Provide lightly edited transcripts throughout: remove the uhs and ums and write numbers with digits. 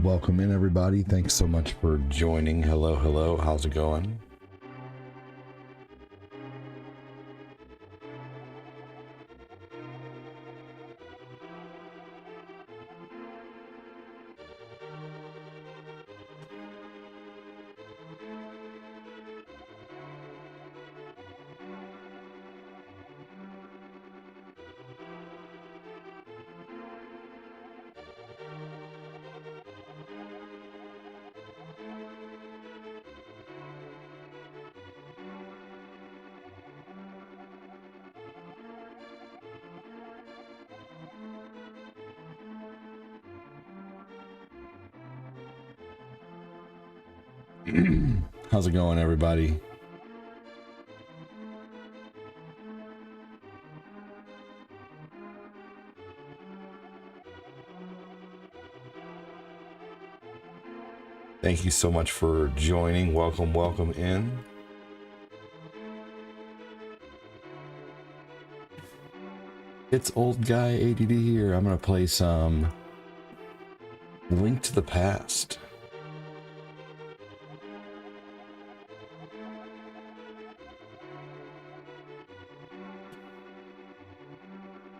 Welcome in, everybody. Thanks so much for joining. Hello, hello. How's it going? How's it going, everybody? Thank you so much for joining. Welcome, welcome in. It's old guy ADD here. I'm gonna play some Link to the Past.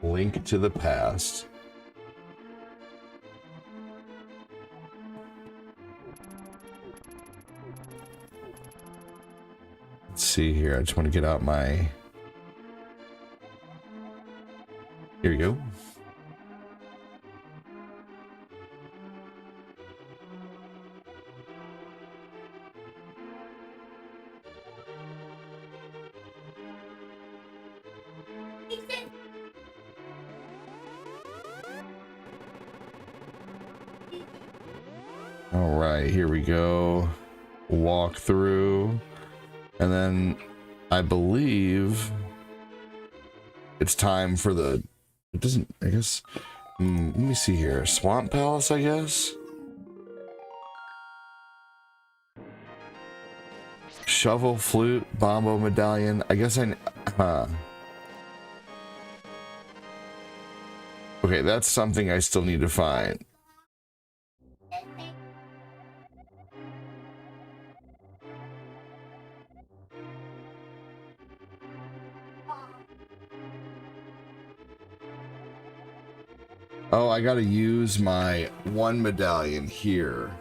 Link to the Past. Let's see here. I just want to get out my... Here we go. All right, here we go. Walk through, and then I believe it's time for the... It doesn't, I guess. Let me see here. Swamp Palace, I guess. Shovel, flute, bombo medallion. I guess I... Okay, that's something I still need to find. Oh, I gotta use my one medallion here.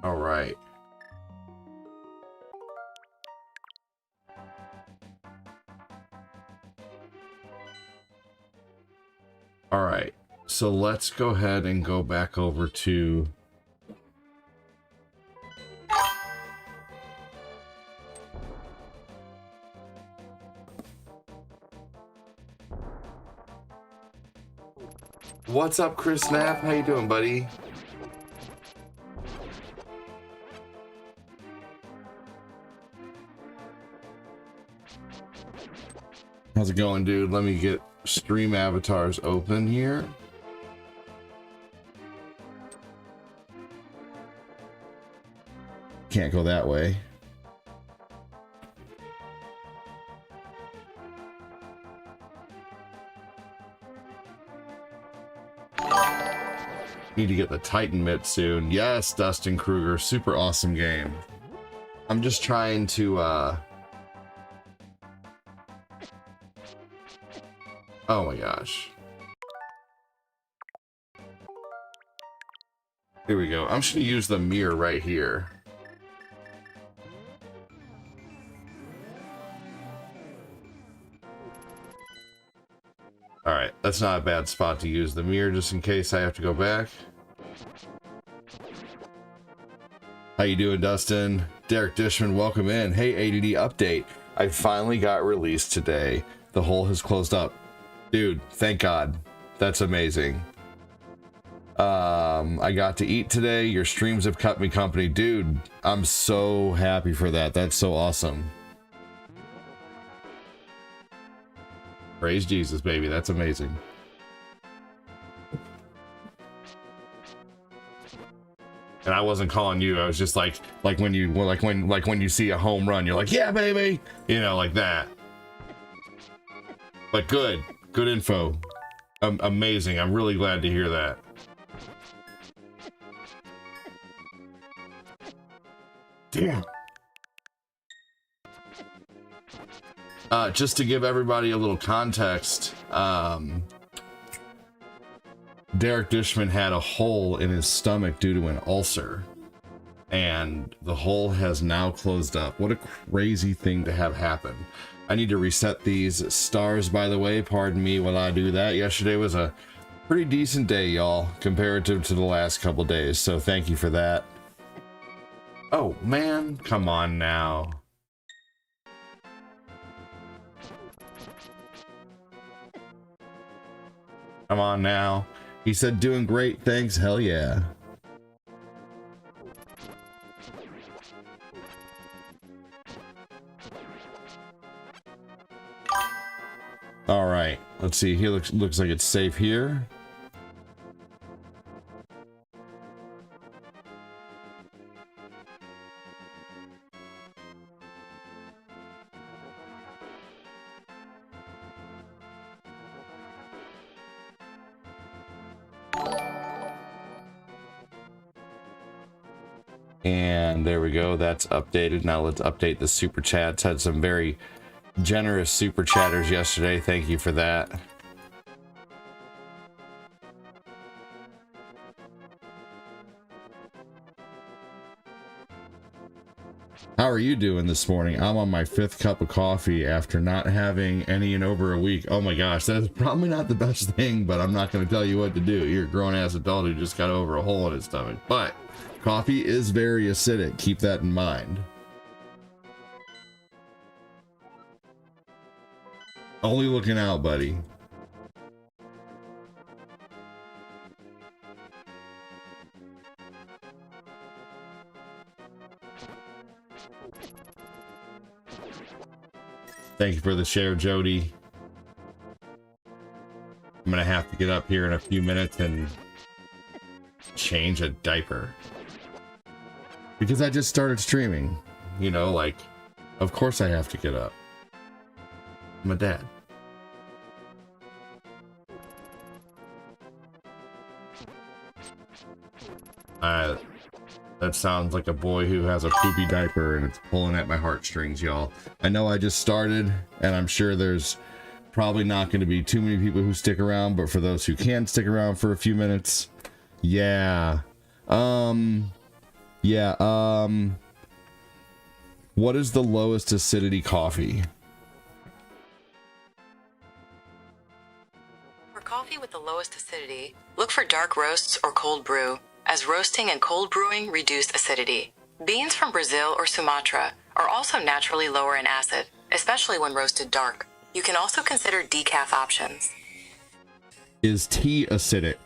All right. All right. So let's go ahead and go back over to... What's up, Chris Snap? How you doing, buddy? How's it going, dude? Let me get stream avatars open here. Can't go that way. Need to get the Titan mitt soon. Yes, Dustin Kruger, super awesome game. I'm just trying to oh my gosh. Here we go. I'm just gonna use the mirror right here. Alright, that's not a bad spot to use the mirror just in case I have to go back. How you doing, Dustin? Derek Dishman, welcome in. Hey, ADD update. I finally got released today. The hole has closed up. Dude, thank God. That's amazing. I got to eat today. Your streams have kept me company. Dude, I'm so happy for that. That's so awesome. Praise Jesus, baby. That's amazing. And I wasn't calling you. I was just like when you see a home run, you're like, yeah, baby, you know, like that. But good info. Amazing. I'm really glad to hear that. Damn. Just to give everybody a little context, Derek Dishman had a hole in his stomach due to an ulcer, and the hole has now closed up. What a crazy thing to have happen. I need to reset these stars, by the way. Pardon me while I do that. Yesterday was a pretty decent day, y'all, comparative to the last couple days, so thank you for that. Oh, man. Come on now. Come on now. He said, doing great, thanks. Hell yeah. All right, let's see. He looks like it's safe here. And there we go. That's updated. Now let's update the super chats. Had some very generous super chatters yesterday. Thank you for that. How are you doing this morning? I'm on my 5th cup of coffee after not having any in over a week. Oh my gosh, that's probably not the best thing, but I'm not going to tell you what to do. You're a grown-ass adult who just got over a hole in his stomach. But coffee is very acidic. Keep that in mind. Only looking out, buddy. Thank you for the share, Jody. I'm gonna have to get up here in a few minutes and change a diaper. Because I just started streaming. You know, like, of course I have to get up. I'm a dad. That sounds like a boy who has a poopy diaper and it's pulling at my heartstrings, y'all. I know I just started, and I'm sure there's probably not going to be too many people who stick around, but for those who can stick around for a few minutes, yeah. What is the lowest acidity coffee? For coffee with the lowest acidity, look for dark roasts or cold brew, as roasting and cold brewing reduce acidity. Beans from Brazil or Sumatra are also naturally lower in acid, especially when roasted dark. You can also consider decaf options. Is tea acidic?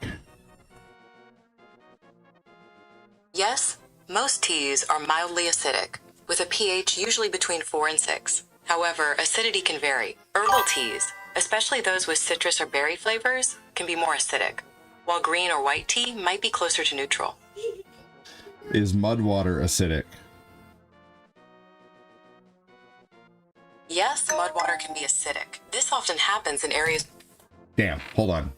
Yes, most teas are mildly acidic, with a pH usually between 4 and 6. However, acidity can vary. Herbal teas, especially those with citrus or berry flavors, can be more acidic, while green or white tea might be closer to neutral. Is mud water acidic? Yes, mud water can be acidic. This often happens in areas... Damn, hold on.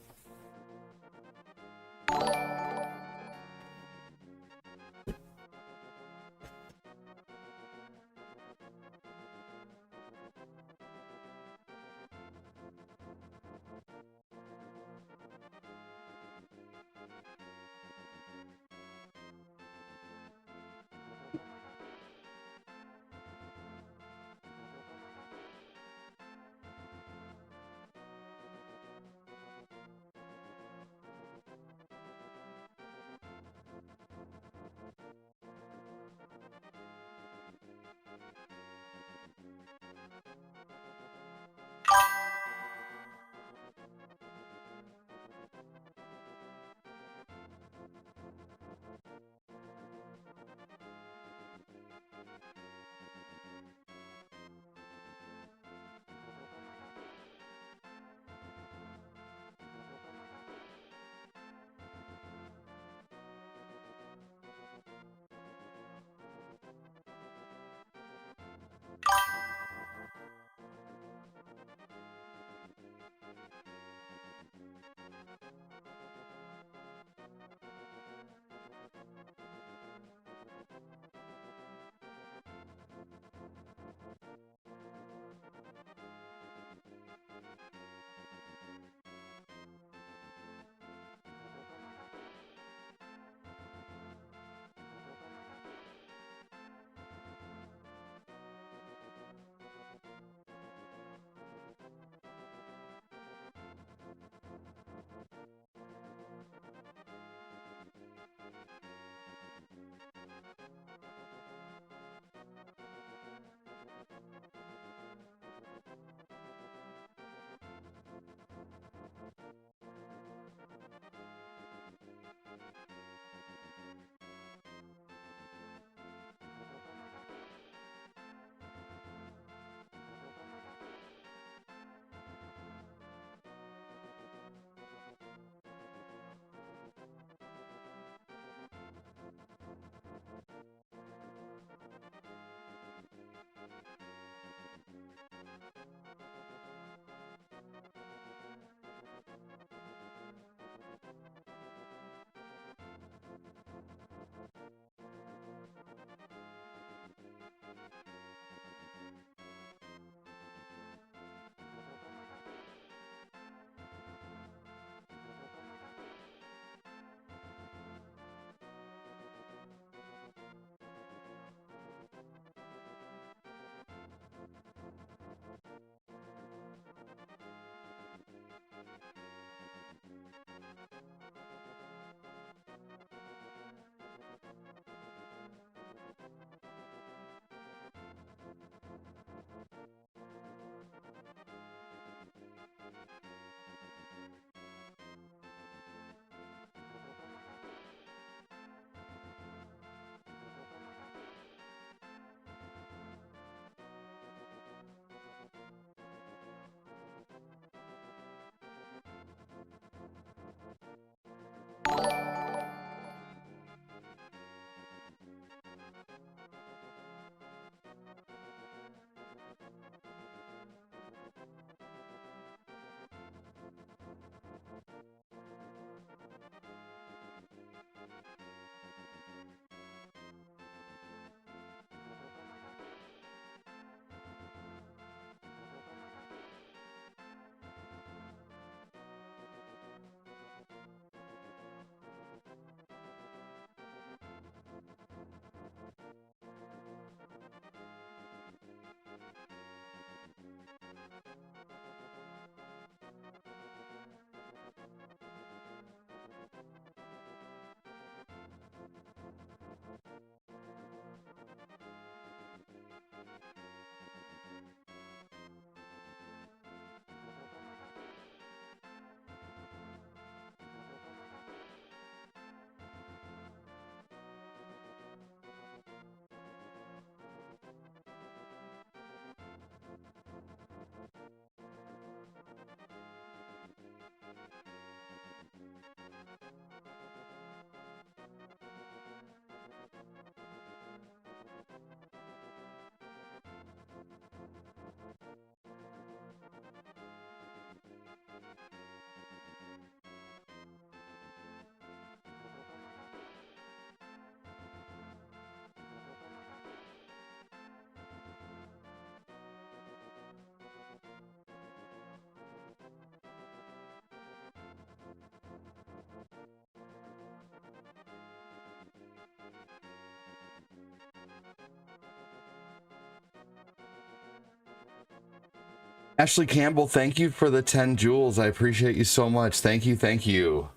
Ashley Campbell, thank you for the 10 jewels. I appreciate you so much. Thank you, thank you.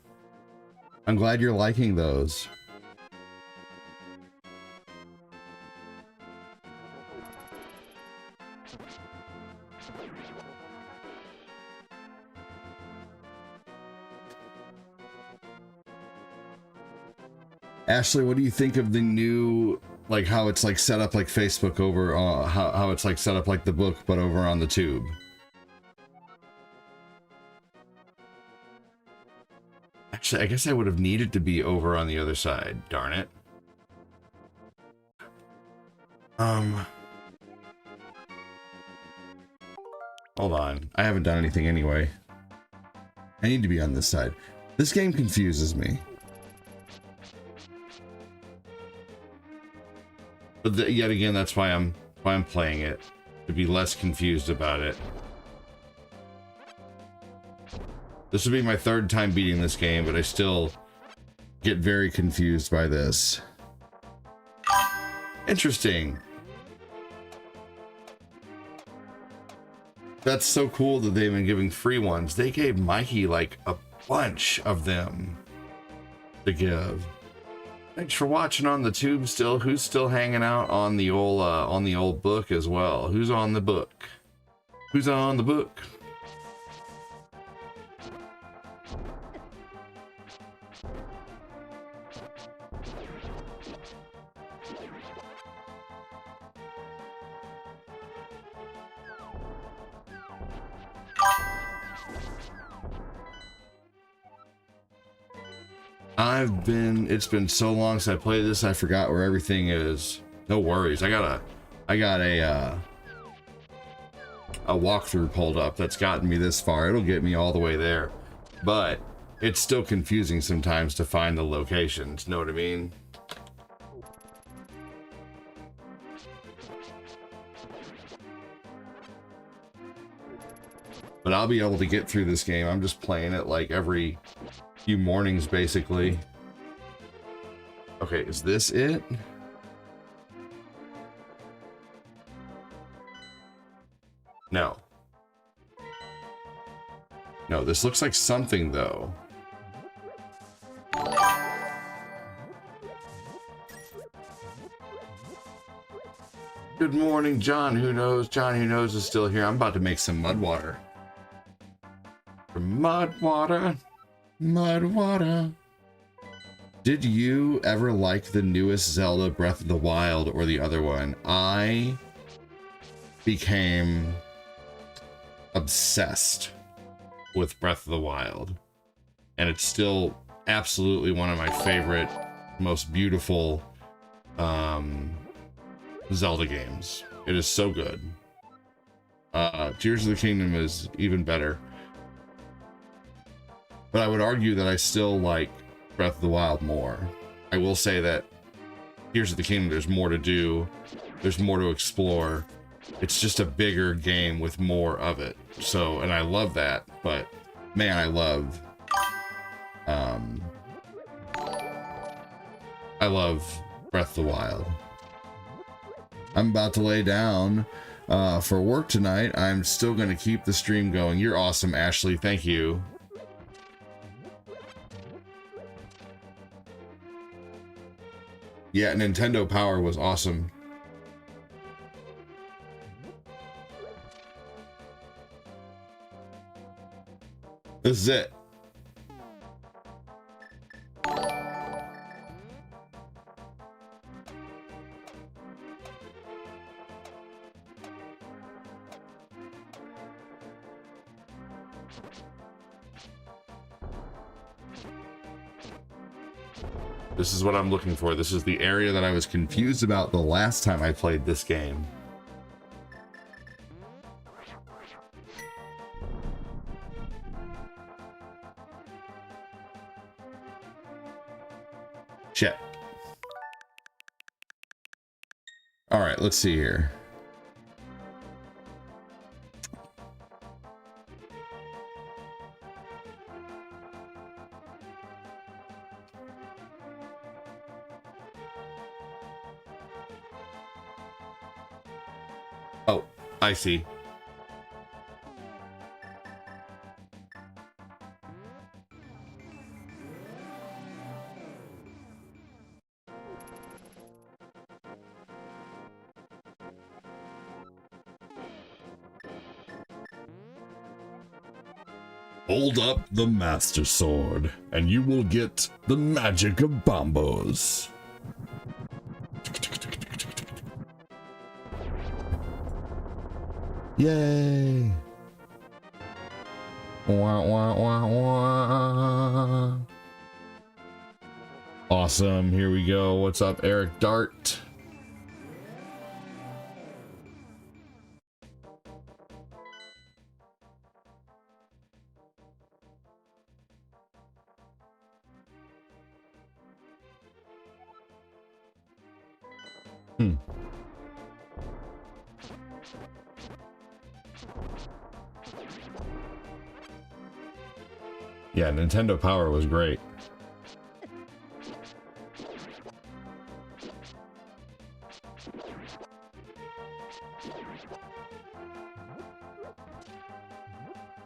I'm glad you're liking those. Ashley, what do you think of the new, like how it's like set up like Facebook over, how it's like set up like the book, but over on the tube? Actually, I guess I would have needed to be over on the other side. Darn it. Hold on. I haven't done anything anyway. I need to be on this side. This game confuses me. But yet again, that's why I'm playing it, to be less confused about it. This would be my third time beating this game, but I still get very confused by this. Interesting. That's so cool that they've been giving free ones. They gave Mikey like a bunch of them to give. Thanks for watching on the tube still. Who's still hanging out on the old book as well? Who's on the book? Who's on the book? It's been so long since I played this, I forgot where everything is. No worries. I got a walkthrough pulled up that's gotten me this far. It'll get me all the way there. But it's still confusing sometimes to find the locations, know what I mean? But I'll be able to get through this game. I'm just playing it like every few mornings, basically. Okay, is this it? No. No, this looks like something, though. Good morning, John Who Knows. John Who Knows is still here. I'm about to make some mud water. Mud water. Mud water. Did you ever like the newest Zelda Breath of the Wild or the other one? I became obsessed with Breath of the Wild, and it's still absolutely one of my favorite, most beautiful Zelda games. It is so good. Tears of the Kingdom is even better, but I would argue that I still like Breath of the Wild more. I will say that Tears of the Kingdom, there's more to do, there's more to explore. It's just a bigger game with more of it. So, and I love that, but man, I love Breath of the Wild. I'm about to lay down for work tonight. I'm still going to keep the stream going. You're awesome, Ashley. Thank you. Yeah, Nintendo Power was awesome. This is it. This is what I'm looking for. This is the area that I was confused about the last time I played this game. Shit. All right, let's see here. Oh, I see. Hold up the Master Sword, and you will get the magic of bombos. Yay! Wah, wah, wah, wah. Awesome, here we go. What's up, Eric Dart? Yeah, Nintendo Power was great.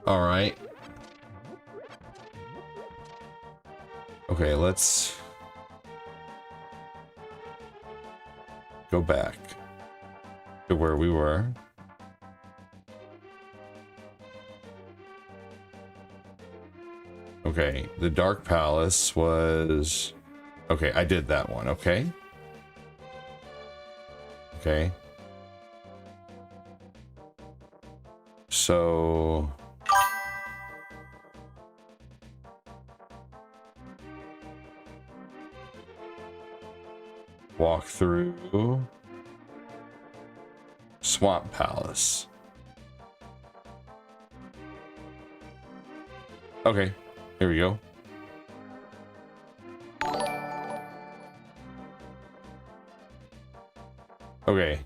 All right. Okay, let's go back to where we were. Okay, the Dark Palace was... Okay, I did that one, okay? Okay. So... Walk through... Swamp Palace. Okay, here we go. Okay.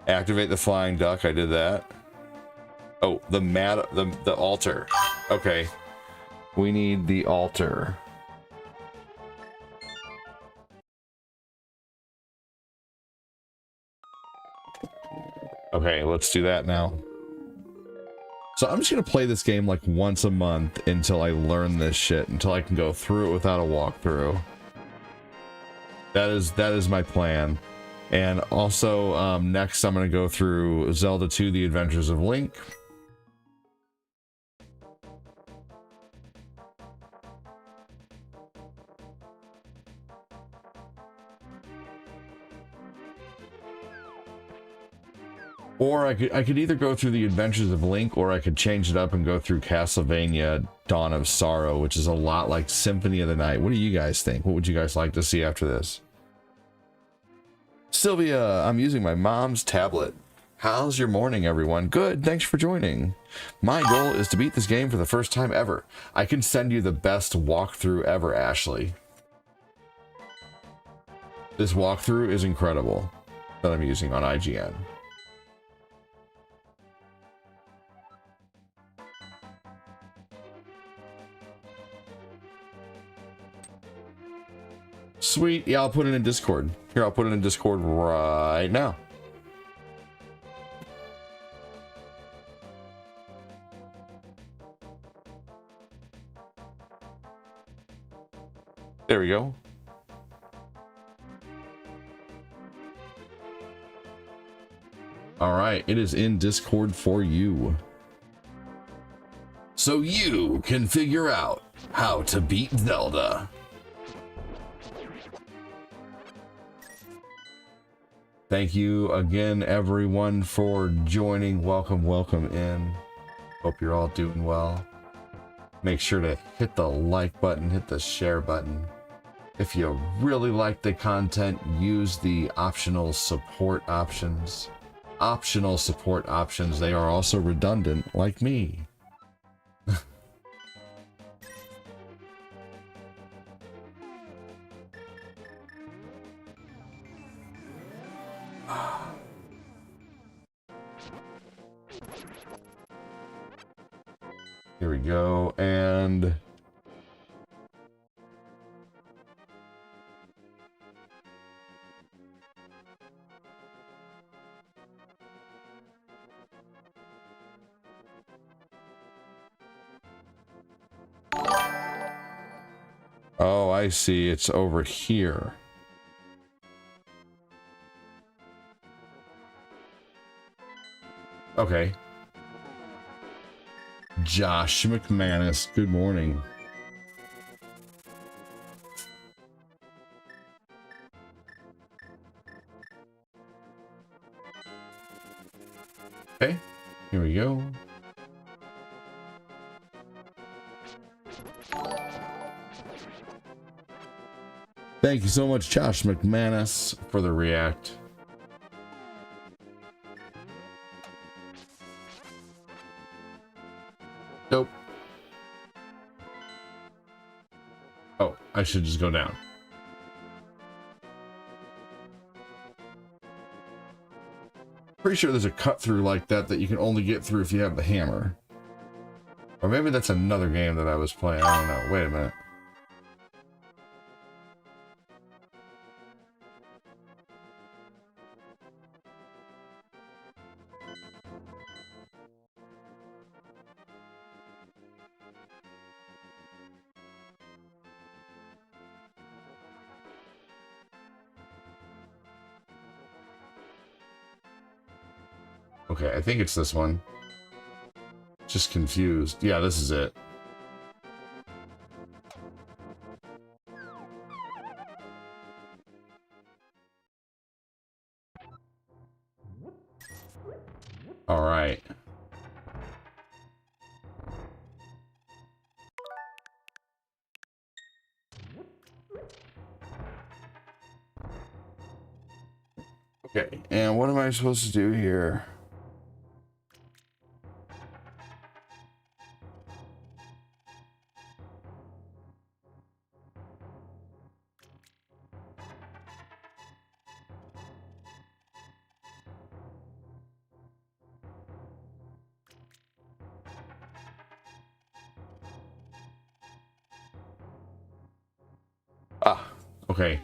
Activate the flying duck. I did that. Oh, the altar. Okay. We need the altar. Okay, let's do that now. So I'm just gonna play this game like once a month until I learn this shit, until I can go through it without a walkthrough. That is my plan. And also, next I'm gonna go through Zelda 2: The Adventures of Link. Or I could either go through The Adventures of Link, or I could change it up and go through Castlevania Dawn of Sorrow, which is a lot like Symphony of the Night. What do you guys think? What would you guys like to see after this? Sylvia, I'm using my mom's tablet. How's your morning, everyone? Good, thanks for joining. My goal is to beat this game for the first time ever. I can send you the best walkthrough ever, Ashley. This walkthrough is incredible that I'm using on IGN. Sweet, yeah, I'll put it in Discord. Here, I'll put it in Discord right now. There we go. All right, it is in Discord for you. So you can figure out how to beat Zelda. Thank you again, everyone, for joining. Welcome in. Hope you're all doing well. Make sure to hit the like button, hit the share button. If you really like the content, use the optional support options. Optional support options, they are also redundant, like me. Here we go, and oh, I see, it's over here. Okay. Josh McManus, good morning. Okay, here we go. Thank you so much, Josh McManus, for the react. Nope. Oh, I should just go down. Pretty sure there's a cut through like that that you can only get through if you have the hammer. Or maybe that's another game that I was playing. I don't know. Wait a minute. Okay, I think it's this one. Just confused. Yeah, this is it. All right. Okay, and what am I supposed to do here? Ah, okay.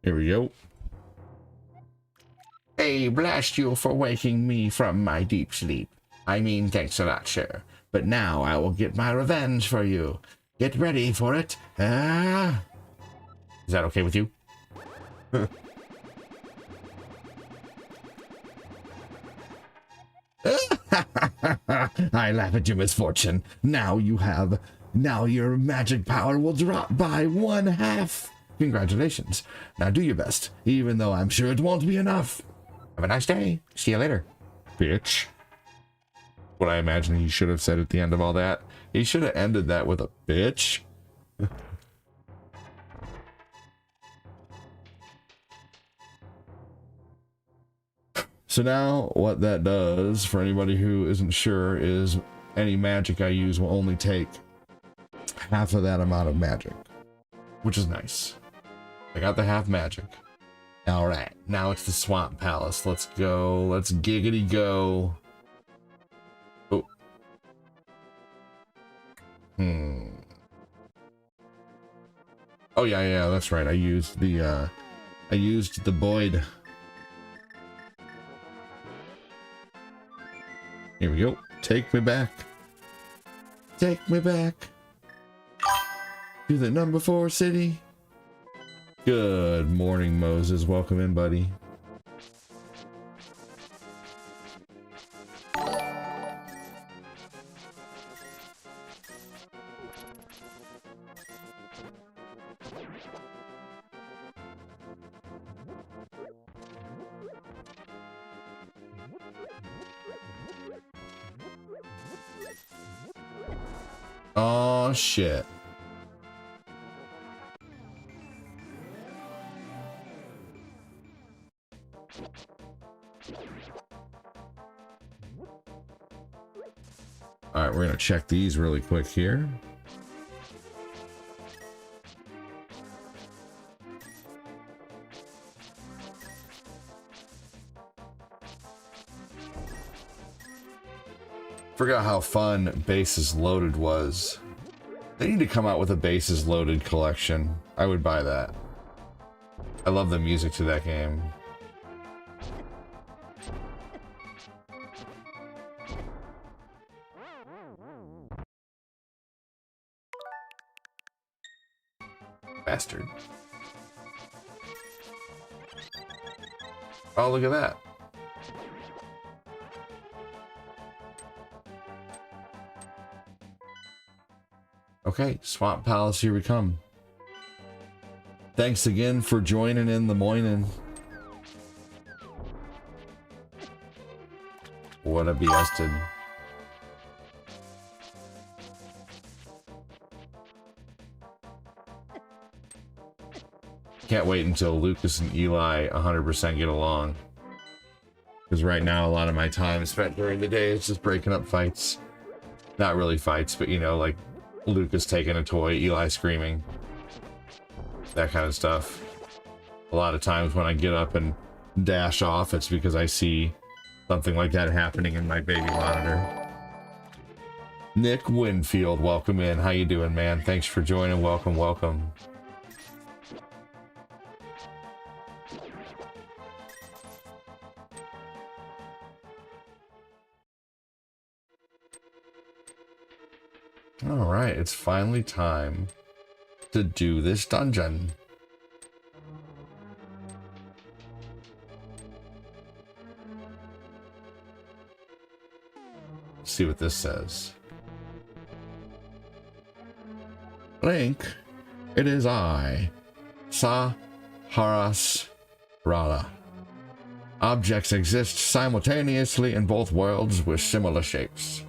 Here we go. Hey, blast you for waking me from my deep sleep. I mean, thanks a lot, sir. But now I will get my revenge for you. Get ready for it. Ah. Is that okay with you? I laugh at your misfortune. Now your magic power will drop by 1/2. Congratulations. Now do your best, even though I'm sure it won't be enough. Have a nice day. See you later. Bitch. What I imagine he should have said at the end of all that. He should have ended that with a bitch. So now what that does, for anybody who isn't sure, is any magic I use will only take half of that amount of magic, which is nice. I got the half magic. All right, now it's the Swamp Palace. Let's go. Let's giggity go. Oh. Oh yeah, that's right. I used the Boyd. Here we go. Take me back. Take me back to the number 4 city. Good morning, Moses. Welcome in, buddy. Oh shit. All right, we're gonna check these really quick here. Forgot how fun Bases Loaded was. They need to come out with a Bases Loaded collection. I would buy that. I love the music to that game. Bastard. Oh, look at that. Okay, Swamp Palace, here we come. Thanks again for joining in the morning. What a bested. Can't wait until Lucas and Eli 100% get along. Because right now, a lot of my time spent during the day is just breaking up fights. Not really fights, but you know, like Lucas taking a toy, Eli screaming. That kind of stuff. A lot of times when I get up and dash off, it's because I see something like that happening in my baby monitor. Nick Winfield, welcome in. How you doing, man? Thanks for joining. Welcome, welcome. All right, it's finally time to do this dungeon. Let's see what this says. Link, it is I, Saharas Rada. Objects exist simultaneously in both worlds with similar shapes.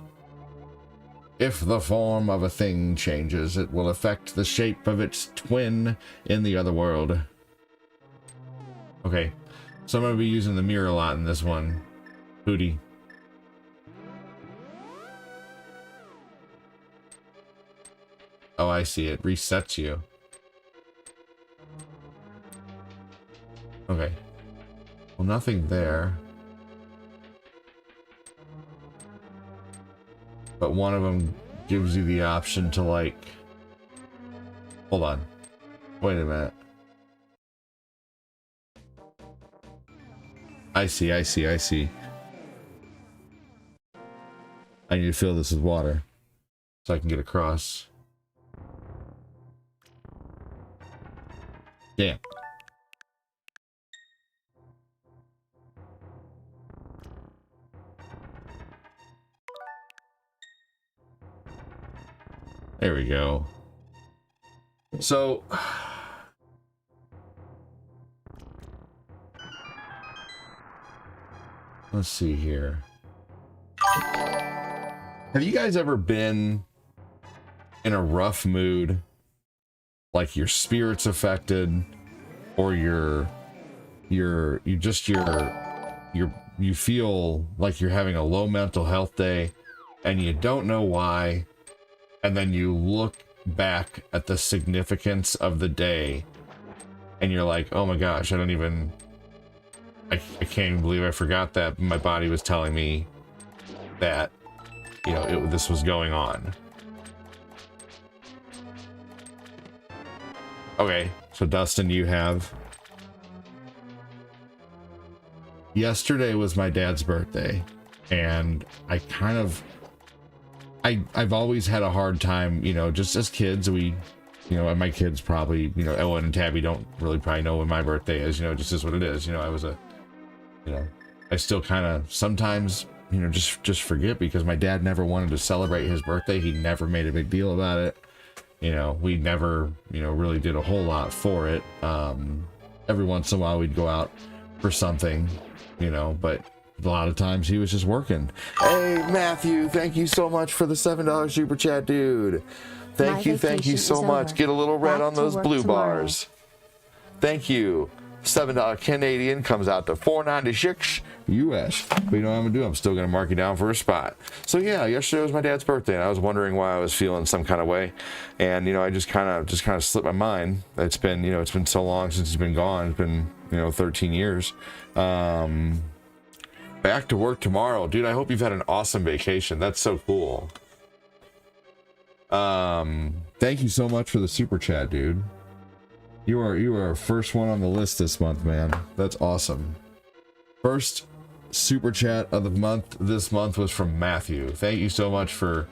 If the form of a thing changes, it will affect the shape of its twin in the other world. Okay, so I'm going to be using the mirror a lot in this one. Hootie. Oh, I see. It resets you. Okay. Well, nothing there. But one of them gives you the option to, like... Hold on. Wait a minute. I see. I need to fill this with water so I can get across. Damn. There we go. So, let's see here. Have you guys ever been in a rough mood? Like your spirit's affected, or you feel like you're having a low mental health day and you don't know why, and then you look back at the significance of the day and you're like, oh my gosh, I can't even believe I forgot that. My body was telling me that, you know, this was going on. Okay, so Dustin, you have... Yesterday was my dad's birthday, and I've always had a hard time, you know, just as kids, and my kids probably, you know, Ellen and Tabby don't really probably know when my birthday is, you know, just is what it is. You know, I still kind of sometimes, you know, just forget, because my dad never wanted to celebrate his birthday. He never made a big deal about it. You know, we never, you know, really did a whole lot for it. Every once in a while we'd go out for something, you know, but a lot of times he was just working. Hey, Matthew, thank you so much for the $7 super chat, dude. Thank you so much. Get a little red on those blue bars. Thank you. $7 Canadian comes out to $4.96 US. But you know what I'm gonna do? I'm still gonna mark you down for a spot. So yeah, yesterday was my dad's birthday, and I was wondering why I was feeling some kind of way, and you know, I just kind of slipped my mind. It's been so long since he's been gone. It's been, you know, 13 years. Back to work tomorrow, dude. I hope you've had an awesome vacation. That's so cool. Thank you so much for the super chat, dude. You are our first one on the list this month, man. That's awesome. First super chat of the month this month was from Matthew. Thank you so much for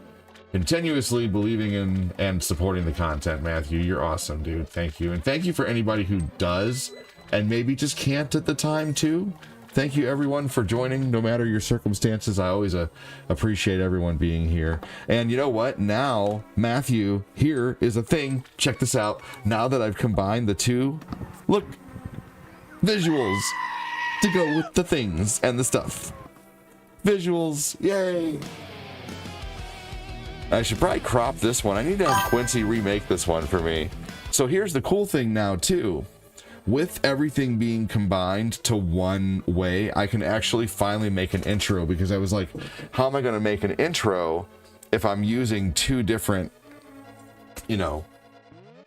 continuously believing in and supporting the content, Matthew. You're awesome, dude. Thank you. And thank you for anybody who does and maybe just can't at the time too. thank you everyone for joining, no matter your circumstances. I always appreciate everyone being here. And you know what? Now, Matthew, here is a thing. Check this out. Now that I've combined the two, look, visuals to go with the things and the stuff. Visuals, yay! I should probably crop this one. I need to have Quincy remake this one for me. So here's the cool thing now too. With everything being combined to one way, I can actually finally make an intro, because I was like, how am I going to make an intro if I'm using two different, you know,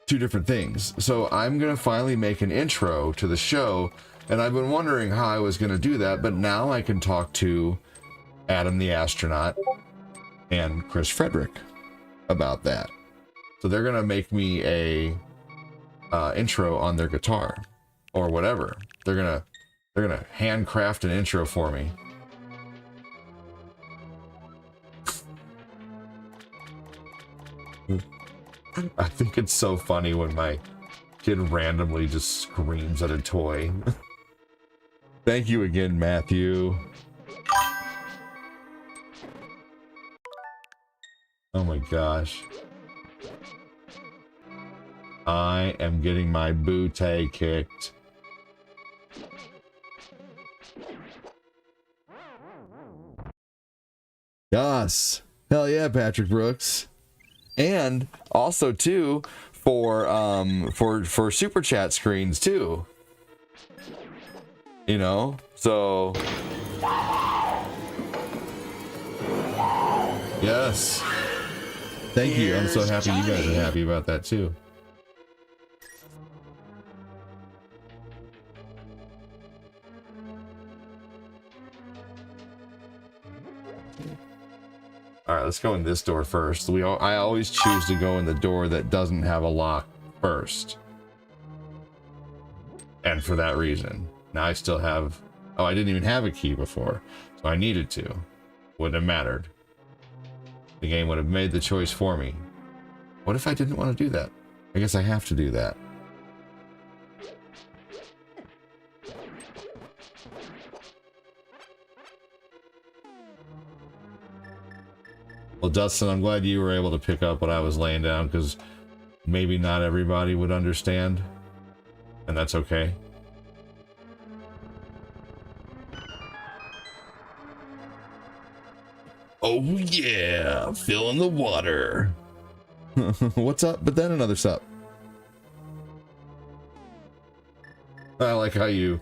two different things? So I'm going to finally make an intro to the show, and I've been wondering how I was going to do that, but now I can talk to Adam the Astronaut and Chris Frederick about that. So they're gonna make me a intro on their guitar or whatever. They're gonna handcraft an intro for me. I think it's so funny when my kid randomly just screams at a toy. Thank you again, Matthew. Oh my gosh. I am getting my booty kicked. Yes. Hell yeah, Patrick Brooks. And also too for super chat screens too. You know? So yes. Thank you. I'm so happy you guys are happy about that too. All right, let's go in this door first. I always choose to go in the door that doesn't have a lock first. And for that reason. Now I still have... Oh, I didn't even have a key before. So I needed to. Wouldn't have mattered. The game would have made the choice for me. What if I didn't want to do that? I guess I have to do that. Well, Dustin, I'm glad you were able to pick up what I was laying down, because maybe not everybody would understand, and that's okay. Oh yeah, filling the water. What's up? But then another sup. I like how you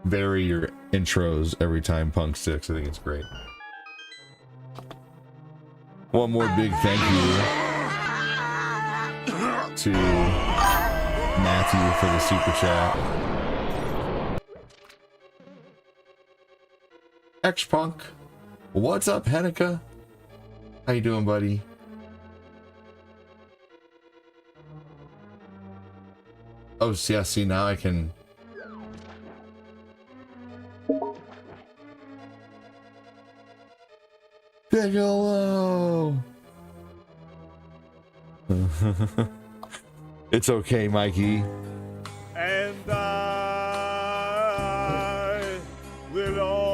vary your intros every time Punk sticks. I think it's great. One more big thank you to Matthew for the super chat. X-Punk. What's up, Henika? How you doing, buddy? Oh, yeah, see, now I can... Piccolo! It's okay, Mikey. And I will always...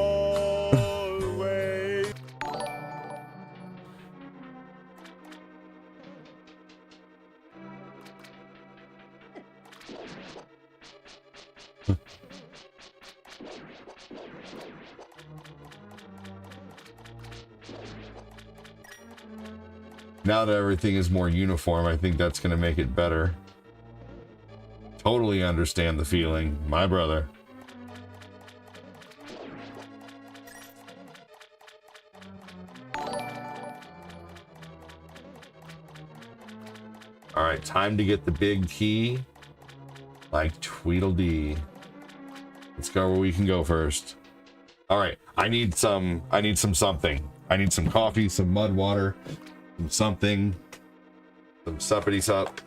Now that everything is more uniform, I think that's going to make it better. Totally understand the feeling, my brother. All right, time to get the big key, like Tweedledee. Let's go where we can go first. All right, I need something. I need some coffee, some mud water, some suppity sup.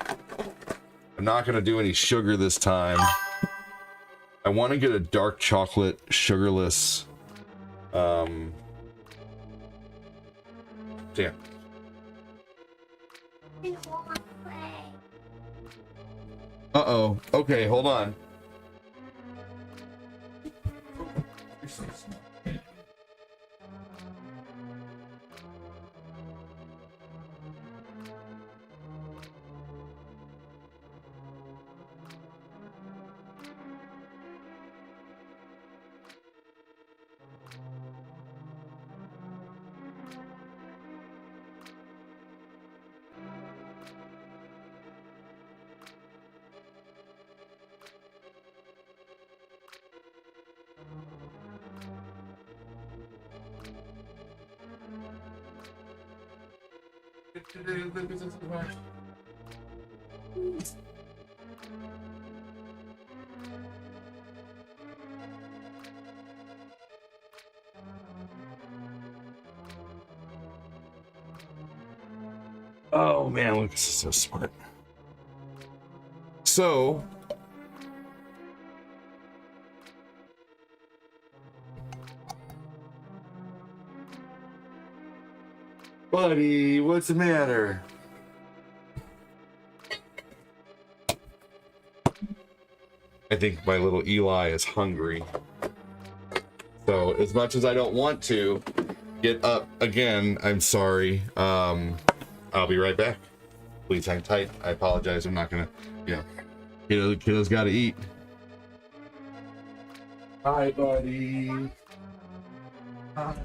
I'm not gonna do any sugar this time. I want to get a dark chocolate, sugarless. Damn. Uh-oh. Okay, hold on. Oh man, Lucas is so smart. So, buddy, what's the matter? I think my little Eli is hungry. So, as much as I don't want to get up again, I'm sorry. I'll be right back. Please hang tight. I apologize. I'm not gonna, kiddo's gotta eat. Hi, buddy. Hi.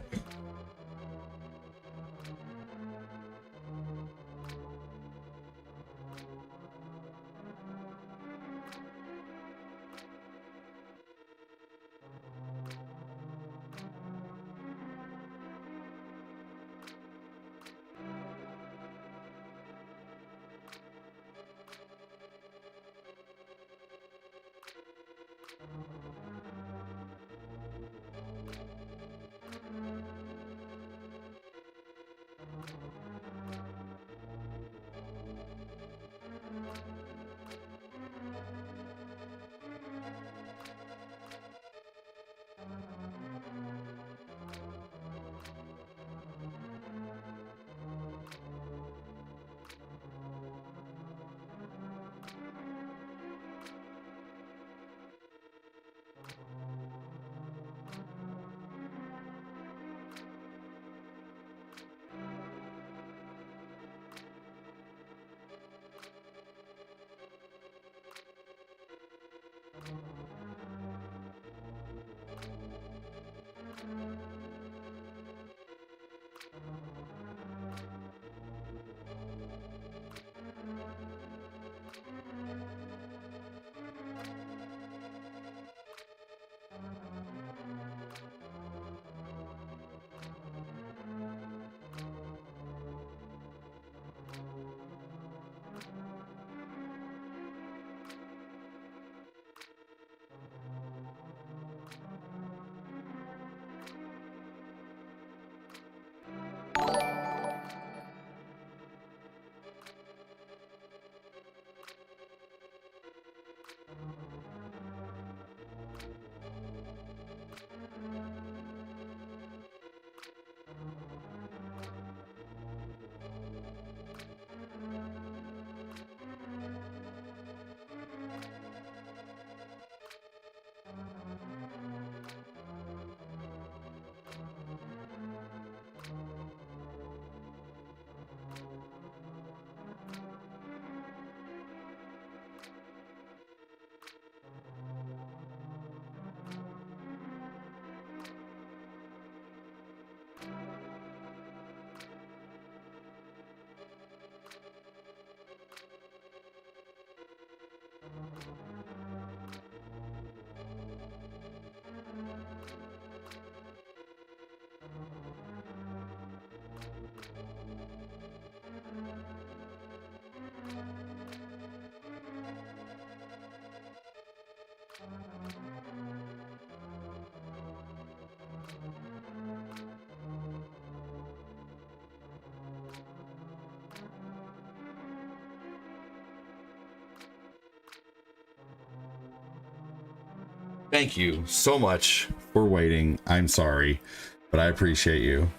Thank you so much for waiting. I'm sorry, but I appreciate you.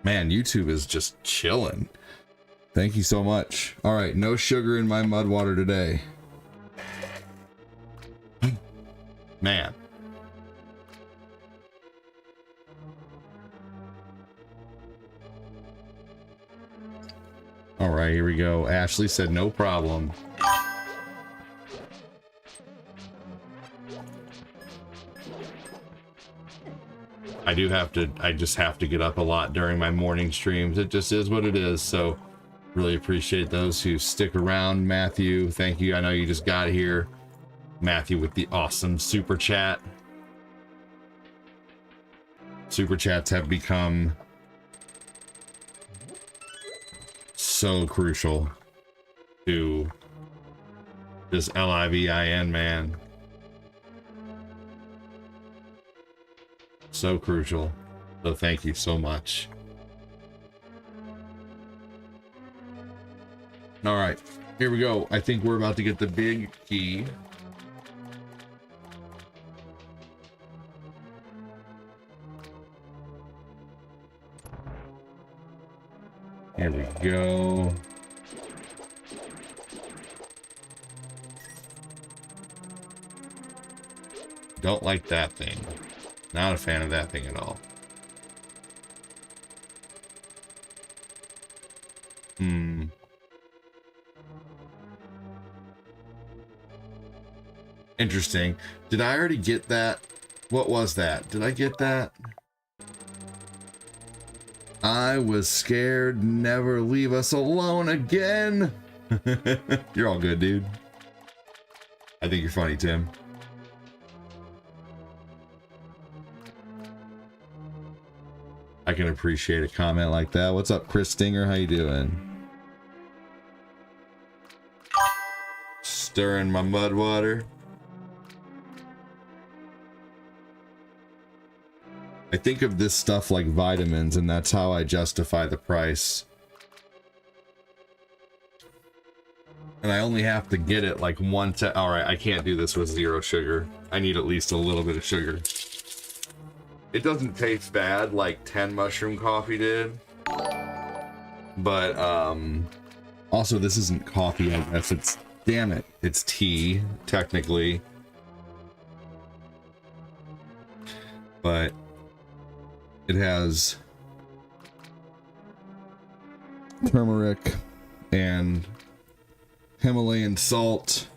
Man, YouTube is just chilling. Thank you so much. All right, no sugar in my mud water today. Man. All right, here we go. Ashley said no problem. I just have to get up a lot during my morning streams. It just is what it is. So really appreciate those who stick around. Matthew, thank you. I know you just got here. Matthew with the awesome super chat. Super chats have become so crucial to this LIVIN, man. So crucial. So thank you so much. All right, here we go. I think we're about to get the big key. Here we go. Don't like that thing. Not a fan of that thing at all. Interesting. Did I already get that? What was that? Did I get that? I was scared. Never leave us alone again. You're all good, dude. I think you're funny, Tim. I can appreciate a comment like that. What's up, Chris Stinger? How you doing? Stirring my mud water. I think of this stuff like vitamins, and that's how I justify the price. And I only have to get it like once. All right, I can't do this with zero sugar. I need at least a little bit of sugar. It doesn't taste bad like 10 mushroom coffee did. But also this isn't coffee, I guess. It's, damn it, it's tea, technically. But it has turmeric and Himalayan salt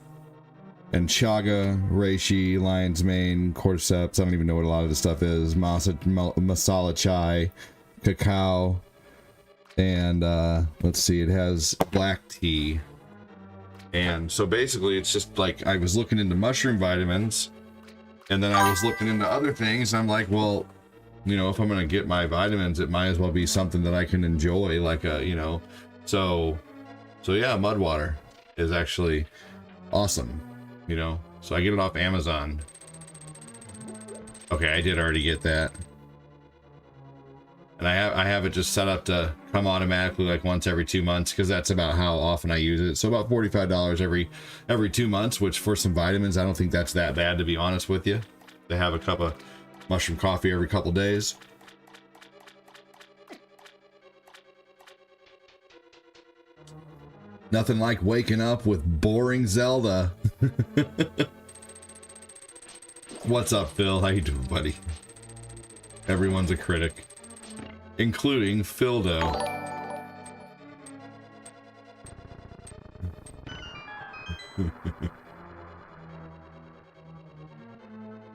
and chaga, reishi, lion's mane, cordyceps. I don't even know what a lot of this stuff is. Masala chai, cacao, and let's see, it has black tea. And so basically it's just like, I was looking into mushroom vitamins, and then I was looking into other things. I'm like, well, you know, if I'm gonna get my vitamins, it might as well be something that I can enjoy, like a, you know. So yeah, mud water is actually awesome, you know. So I get it off Amazon. Okay, I did already get that, and I have it just set up to come automatically like once every 2 months, because that's about how often I use it. So about $45 every 2 months, which for some vitamins, I don't think that's that bad, to be honest with you. They have a cup of mushroom coffee every couple days. Nothing like waking up with boring Zelda. What's up, Phil? How you doing, buddy? Everyone's a critic, including Phildo.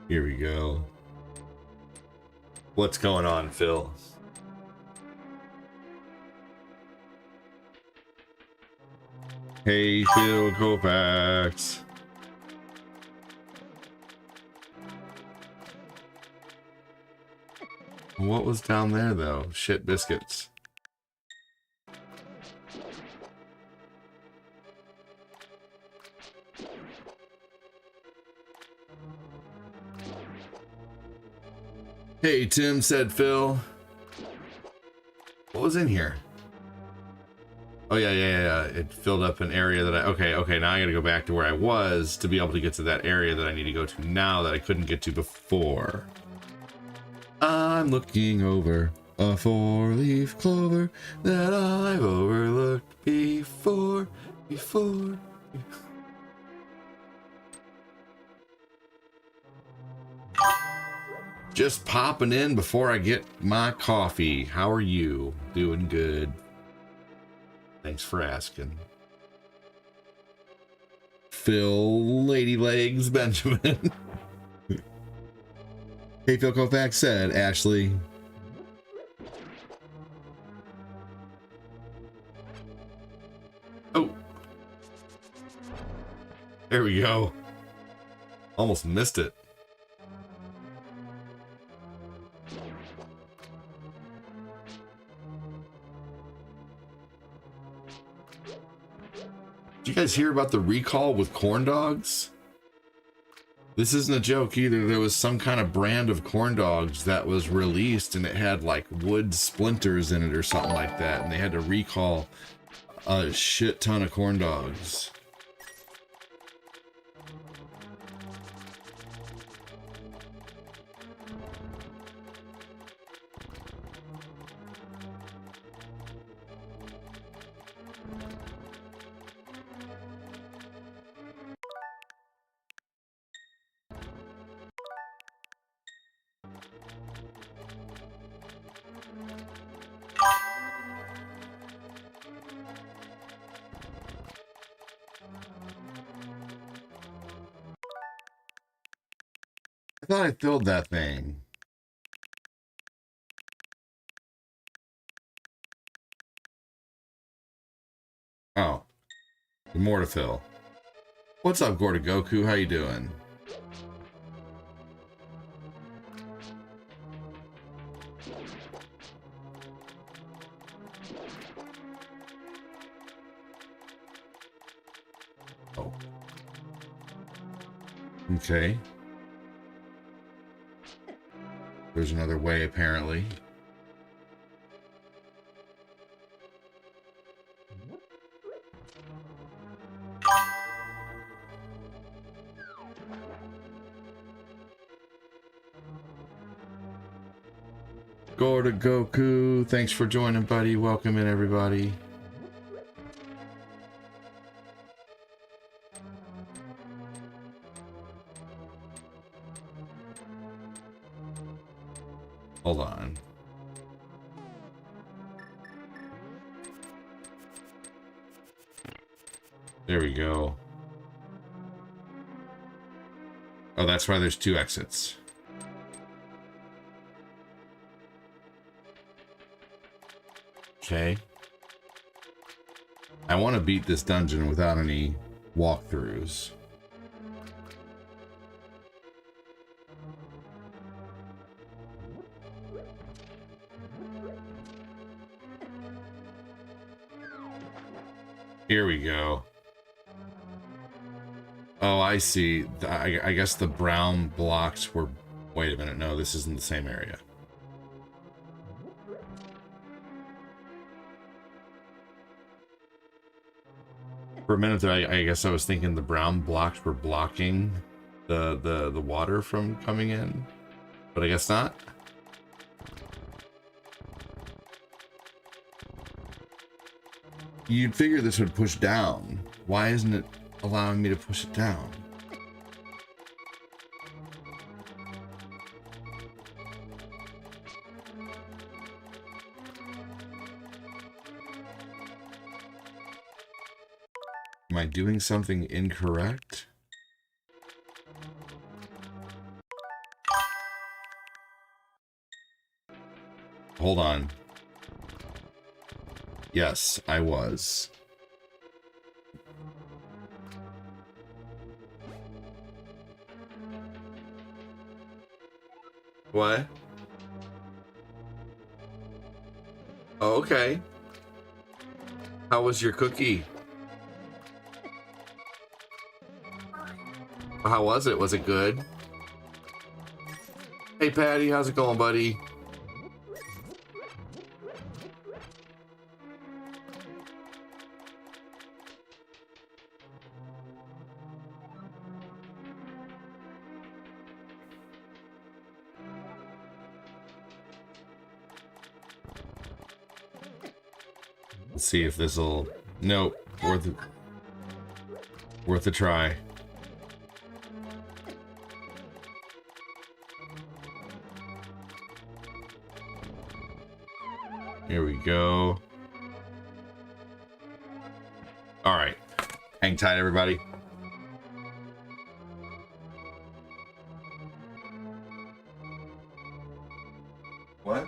Here we go. What's going on, Phil? Hey, Phil Kovacs. What was down there, though? Shit biscuits. Hey, Tim, said Phil. What was in here? Oh, yeah. It filled up an area that okay, now I gotta go back to where I was to be able to get to that area that I need to go to now that I couldn't get to before. I'm looking over a 4-leaf clover that I've overlooked before. Just popping in before I get my coffee. How are you? Doing good. Thanks for asking. Phil Lady Legs Benjamin. Hey, Phil Kovac said, Ashley. Oh. There we go. Almost missed it. Did you guys hear about the recall with corn dogs? This isn't a joke either. There was some kind of brand of corn dogs that was released and it had like wood splinters in it or something like that. And they had to recall a shit ton of corn dogs. I thought I filled that thing. Oh, more to fill. What's up, Gorda Goku? How you doing? Oh. Okay. There's another way, apparently. Gorda Goku, thanks for joining, buddy. Welcome in, everybody. Hold on. There we go. Oh, that's why there's two exits. Okay. I want to beat this dungeon without any walkthroughs. Here we go. Oh, I see. I guess the brown blocks were... Wait a minute. No, this isn't the same area. For a minute there, I guess I was thinking the brown blocks were blocking the water from coming in. But I guess not. You'd figure this would push down. Why isn't it allowing me to push it down? Am I doing something incorrect? Hold on. Yes, I was. What? Oh, okay. How was your cookie? How was it? Was it good? Hey, Patty, how's it going, buddy? Let's see if this'll... Nope. Worth a try. Here we go. All right. Hang tight, everybody. What?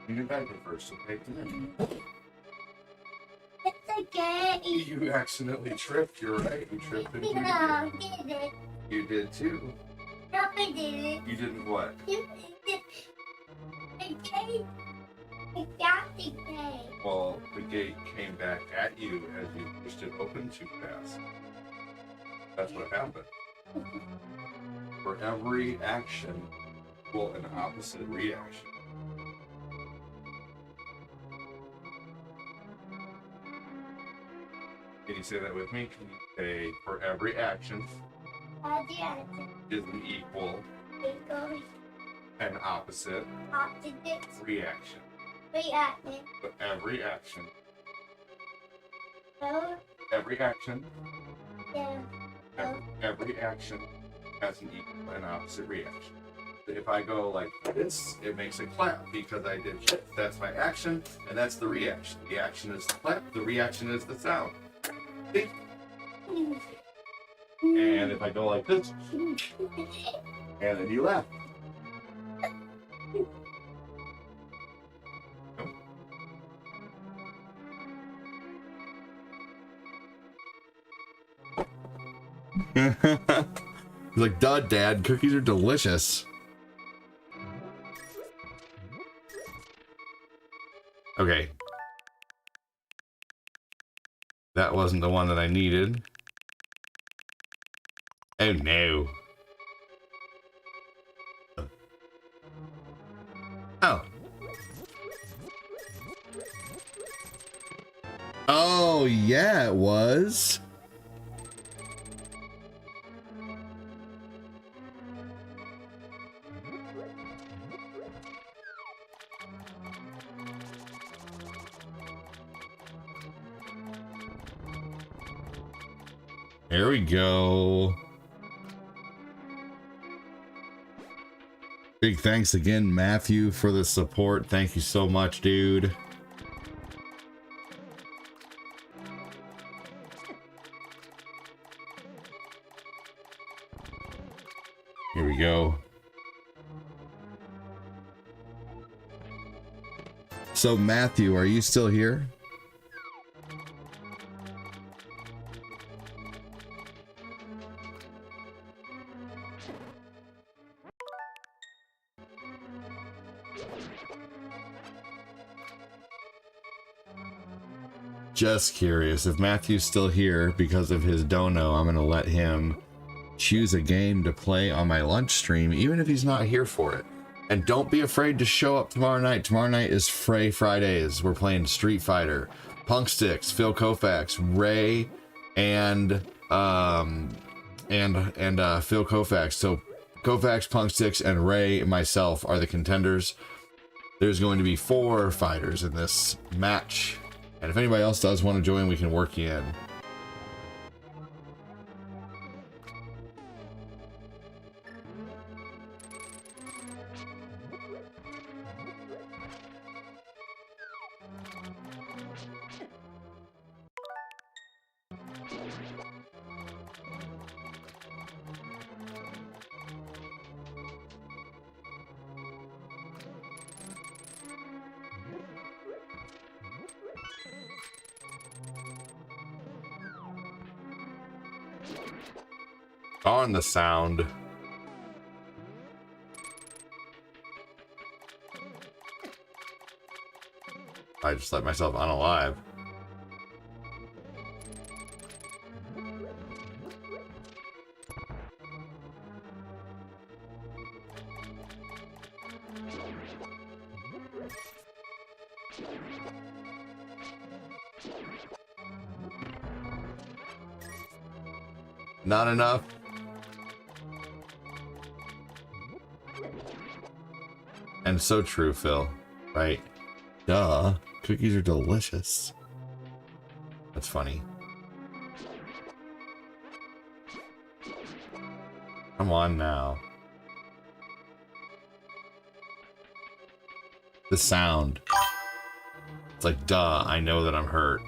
You get back there first, okay? It's okay. You accidentally tripped, you're right. You tripped into No, did it. You did too. No, I didn't. You didn't what? I gate. I got the gate. Well, the gate came back at you as you pushed it open too fast. That's what happened. For every action, well, an opposite reaction. Can you say that with me? Can you say, for every action isn't equal an opposite reaction. But every action every action has an equal and opposite reaction. If I go like this, it makes a clap because I did this. That's my action, and that's the reaction. The action is the clap, the reaction is the sound. See? And if I go like this, and then you laugh. He's like, duh, Dad, cookies are delicious. Okay. That wasn't the one that I needed. Oh no. Oh. Oh, yeah, it was. There we go. Big thanks again, Matthew, for the support. Thank you so much, dude. Here we go. So, Matthew, are you still here? Just curious, if Matthew's still here because of his dono, I'm going to let him choose a game to play on my lunch stream, even if he's not here for it. And don't be afraid to show up tomorrow night. Tomorrow night is Frey Fridays. We're playing Street Fighter, Punk Sticks, Phil Koufax, Ray, and Phil Koufax. So Koufax, Punk Sticks, and Ray and myself are the contenders. There's going to be 4 fighters in this match. And if anybody else does want to join, we can work you in. On the sound. I just let myself unalive. Not enough. And so true, Phil. Right? Duh. Cookies are delicious. That's funny. Come on now. The sound. It's like, duh, I know that I'm hurt.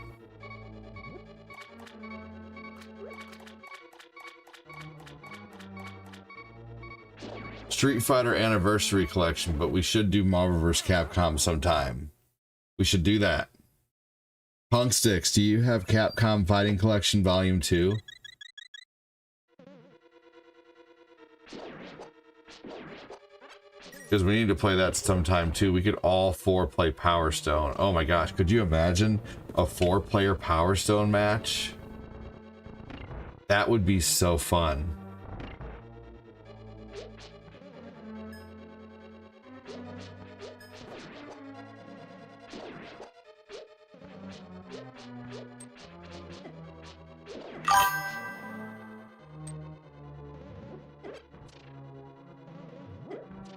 Street Fighter Anniversary Collection, but we should do Marvel vs. Capcom sometime. We should do that. Punk Sticks, do you have Capcom Fighting Collection Volume 2? Because we need to play that sometime too. We could all four play Power Stone. Oh my gosh, could you imagine a 4-player Power Stone match? That would be so fun.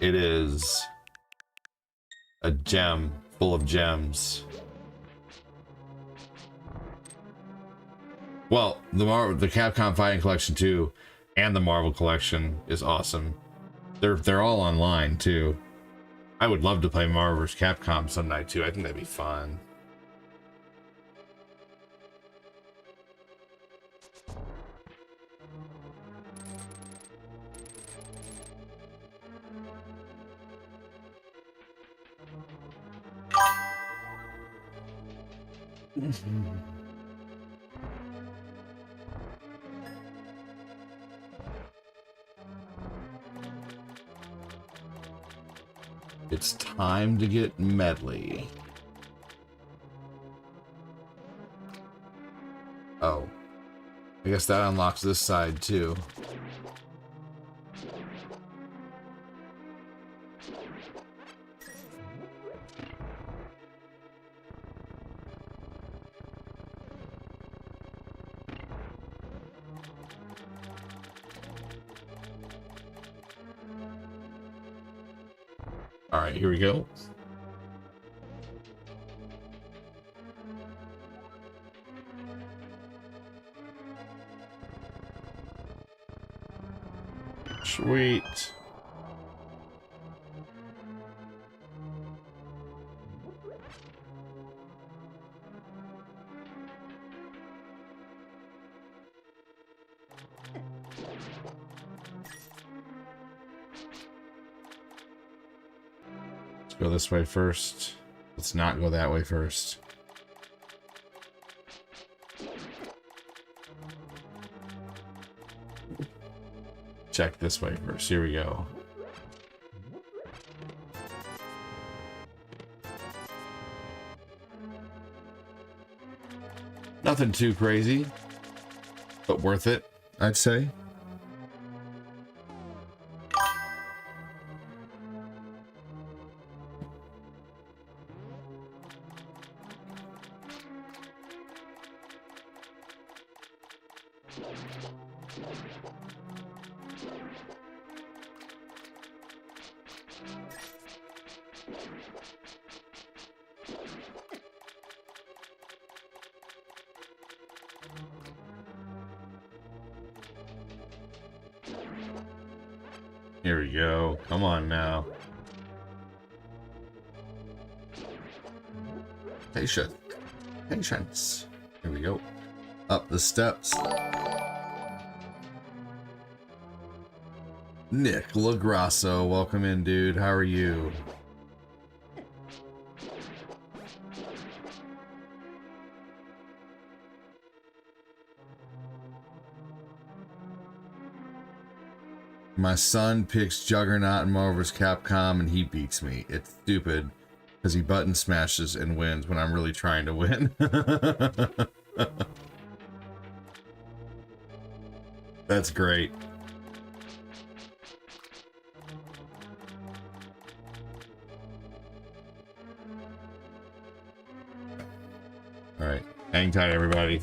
It is a gem full of gems. Well, the Capcom Fighting Collection 2 and the Marvel Collection is awesome. They're all online too. I would love to play Marvel vs. Capcom some night too. I think that'd be fun. It's time to get medley. Oh, I guess that unlocks this side too. All right, here we go. Sweet. Go this way first. Let's not go that way first. Check this way first. Here we go. Nothing too crazy, but worth it, I'd say. Here we go. Come on now. Patience. Patience. Here we go. Up the steps. Nick LaGrasso, welcome in, dude. How are you? My son picks Juggernaut and Marvel vs. Capcom and he beats me. It's stupid because he button smashes and wins when I'm really trying to win. That's great. All right, hang tight, everybody.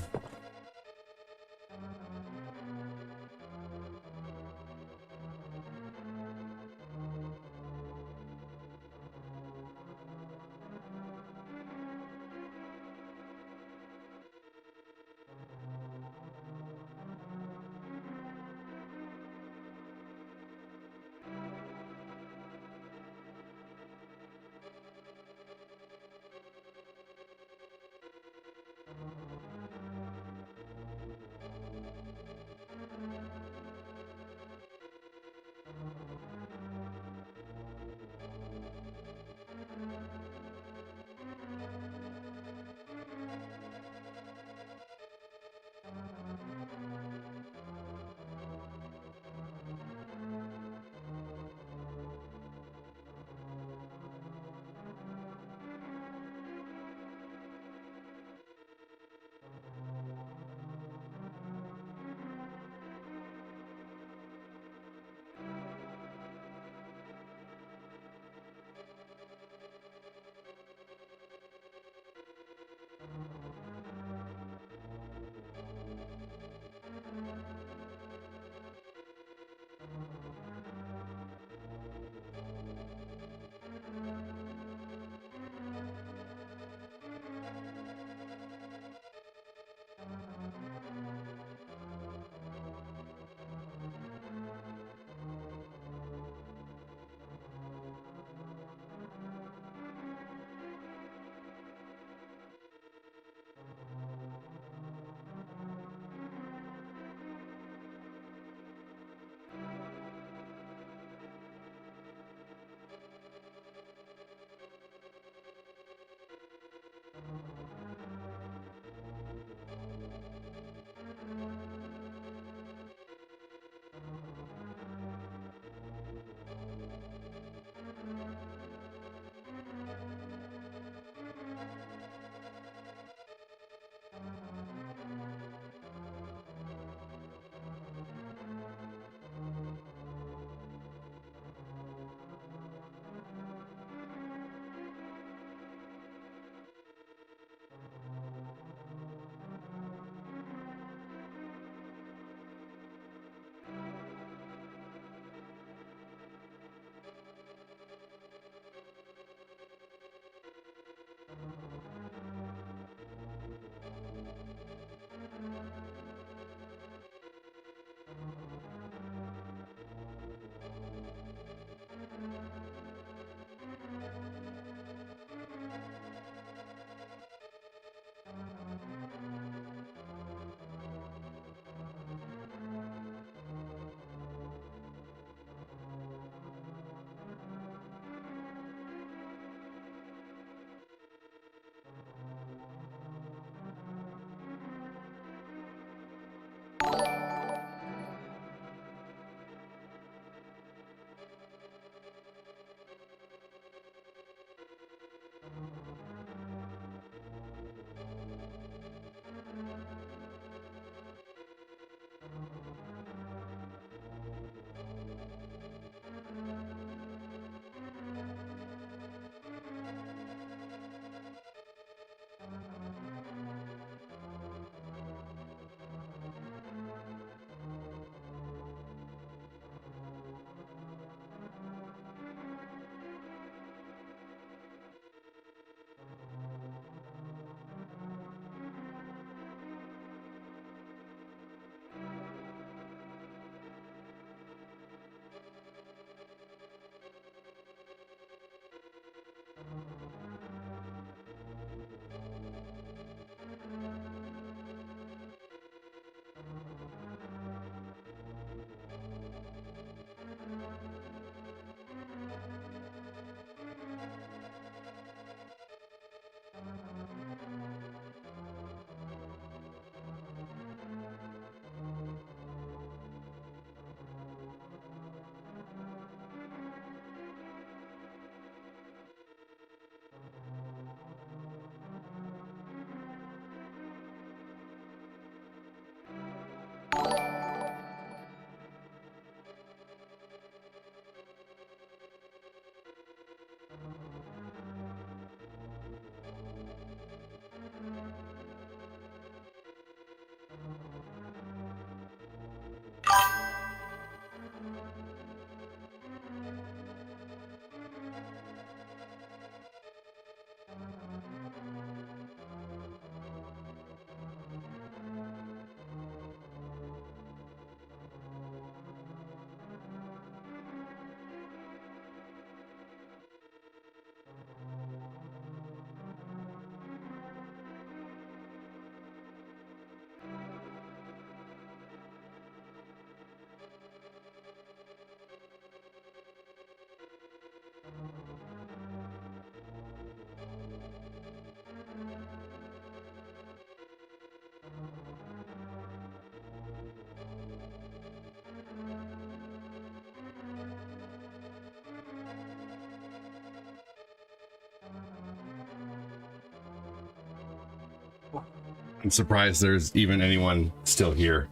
I'm surprised there's even anyone still here.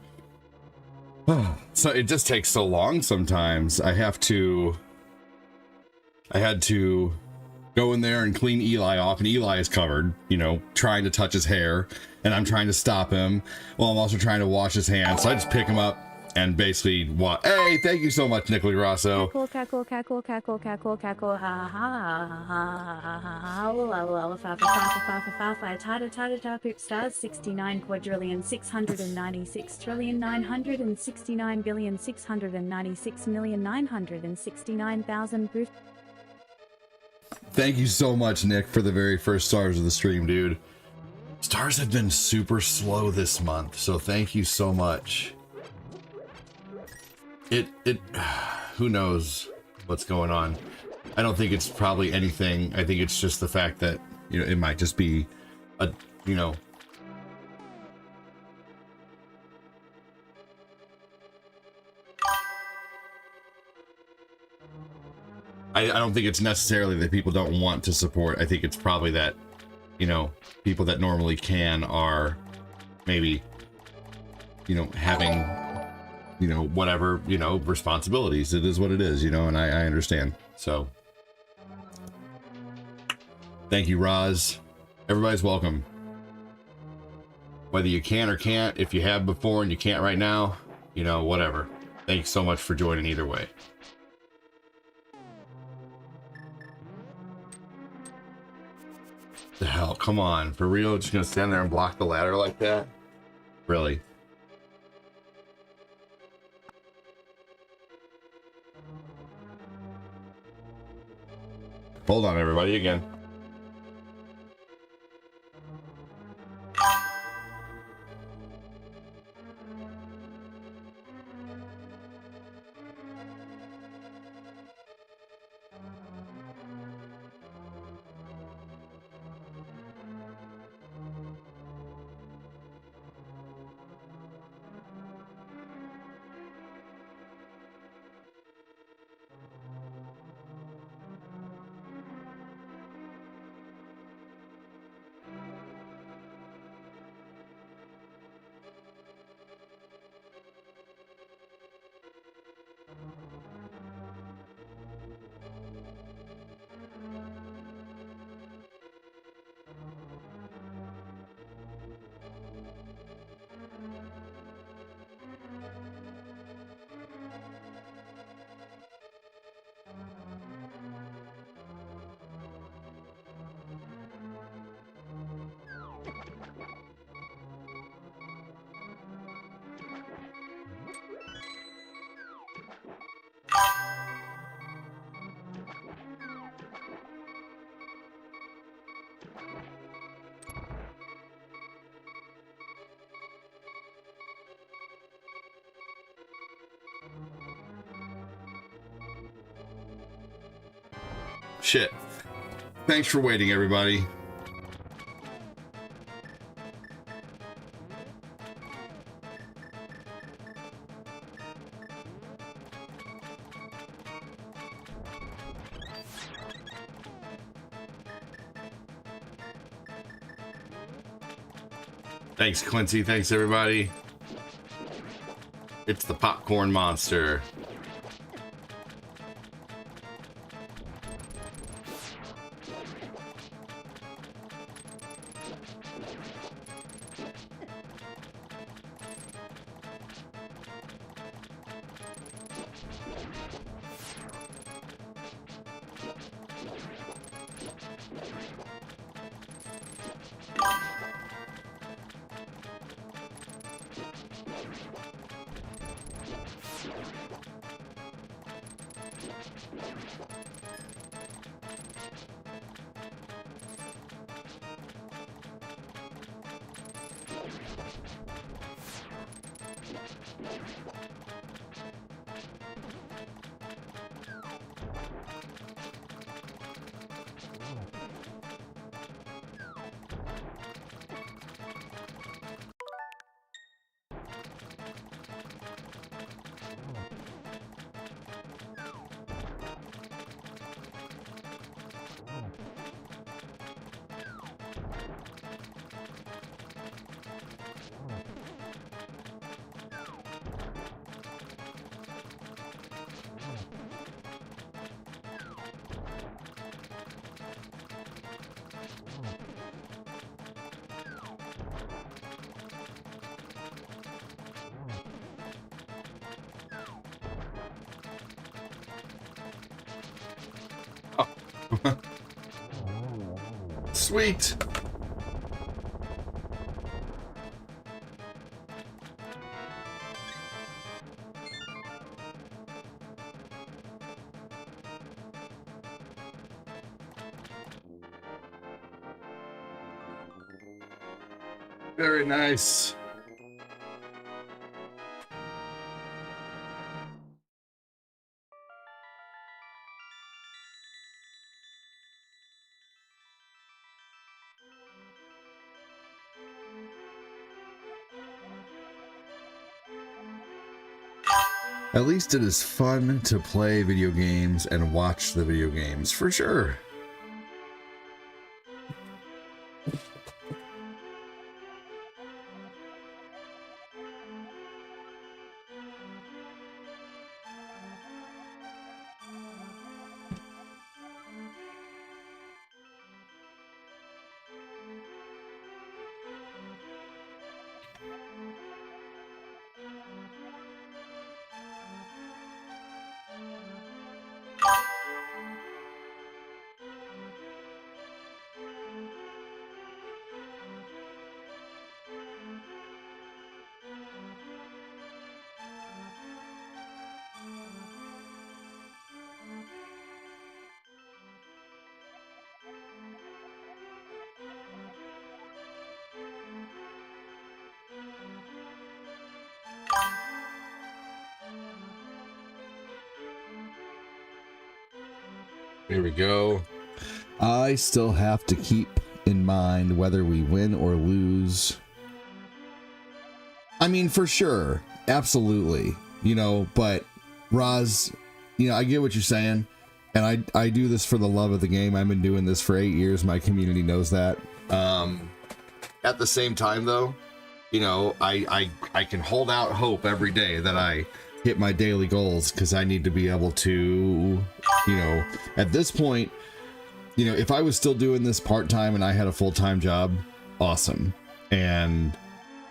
So it just takes so long sometimes. I had to go in there and clean Eli off, and Eli is covered, you know, trying to touch his hair, and I'm trying to stop him while I'm also trying to wash his hands. So I just pick him up and basically hey, thank you so much, Nicola Grasso. Cackle, cackle, cackle, cackle, cackle, ha ha ha ha ha ha poop stars 69 quadrillion 696 trillion 969 billion 696 million 969,000 proof. Thank you so much, Nick, for the very first stars of the stream, dude. Stars have been super slow this month, so thank you so much. Who knows what's going on? I don't think it's probably anything. I think it's just the fact that, you know, it might just be a, you know, I don't think it's necessarily that people don't want to support. I think it's probably that, you know, people that normally can are maybe, you know, having, you know, whatever, you know, responsibilities. It is what it is, you know, and I understand. So thank you, Roz. Everybody's welcome. Whether you can or can't, if you have before and you can't right now, you know, whatever. Thanks so much for joining either way. The hell, come on, for real? Just gonna stand there and block the ladder like that? Really? Hold on, everybody, again. Shit. Thanks for waiting, everybody. Thanks, Quincy. Thanks, everybody. It's the popcorn monster. Sweet. Very nice. At least it is fun to play video games and watch the video games, for sure. Here we go. I still have to keep in mind whether we win or lose. I mean, for sure. Absolutely. You know, but Roz, you know, I get what you're saying. And I do this for the love of the game. I've been doing this for 8 years. My community knows that. At the same time, though, you know, I can hold out hope every day that I hit my daily goals, because I need to be able to, you know, at this point, you know, if I was still doing this part-time and I had a full-time job, awesome. And,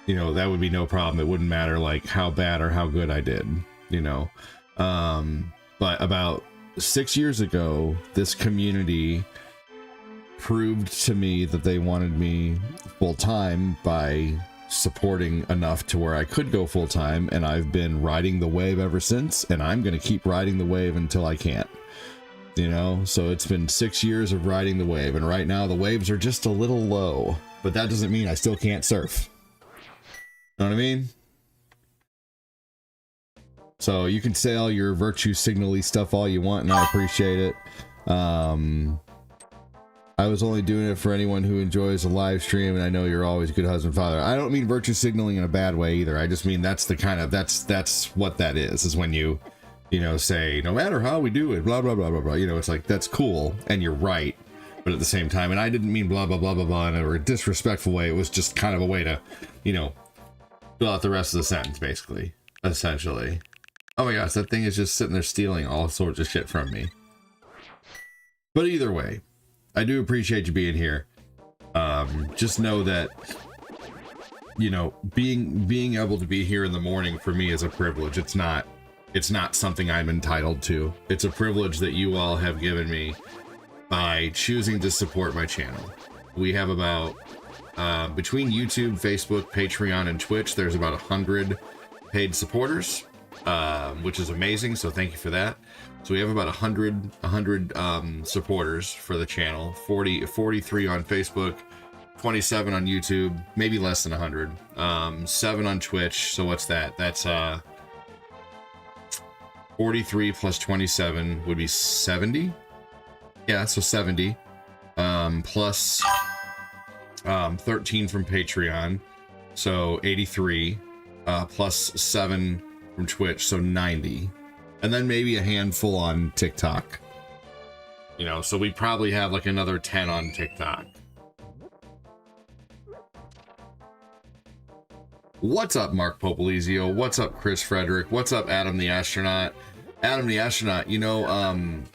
you know, that would be no problem. It wouldn't matter like how bad or how good I did, you know. But about 6 years ago, this community proved to me that they wanted me full-time by supporting enough to where I could go full-time, and I've been riding the wave ever since, and I'm going to keep riding the wave until I can't, you know. So it's been 6 years of riding the wave, and right now the waves are just a little low, but that doesn't mean I still can't surf. Know what I mean? So you can say all your virtue signal-y stuff all you want, and I appreciate it. I was only doing it for anyone who enjoys a live stream, and I know you're always a good husband, father. I don't mean virtue signaling in a bad way either. I just mean that's the kind of, that's what that is when you know, say, no matter how we do it, blah, blah, blah, blah, blah. You know, it's like, that's cool, and you're right, but at the same time, and I didn't mean blah, blah, blah, blah, blah in a disrespectful way. It was just kind of a way to, you know, fill out the rest of the sentence, basically, essentially. Oh my gosh, that thing is just sitting there stealing all sorts of shit from me. But either way, I do appreciate you being here. Just know that, you know, being able to be here in the morning for me is a privilege. It's not something I'm entitled to. It's a privilege that you all have given me by choosing to support my channel. We have about, between YouTube, Facebook, Patreon, and Twitch, there's about 100 paid supporters, which is amazing. So thank you for that. So we have about 100 supporters for the channel, 43 on Facebook, 27 on YouTube, maybe less than 100, 7 on Twitch. So what's that? That's 43 plus 27 would be 70. Yeah, so 70, plus 13 from Patreon, so 83, plus 7 from Twitch, so 90. And then maybe a handful on TikTok. You know, so we probably have like another 10 on TikTok. What's up, Mark Popolizio? What's up, Chris Frederick? What's up, Adam the Astronaut? Adam the Astronaut, you know, I'm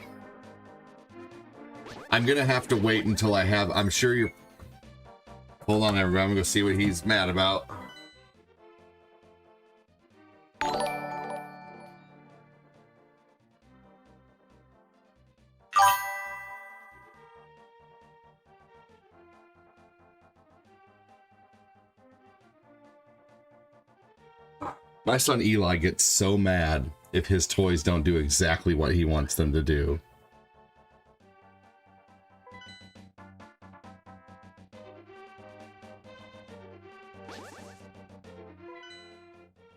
gonna have to wait until I have, I'm sure you're, hold on everybody, I'm gonna go see what he's mad about. My son Eli gets so mad if his toys don't do exactly what he wants them to do.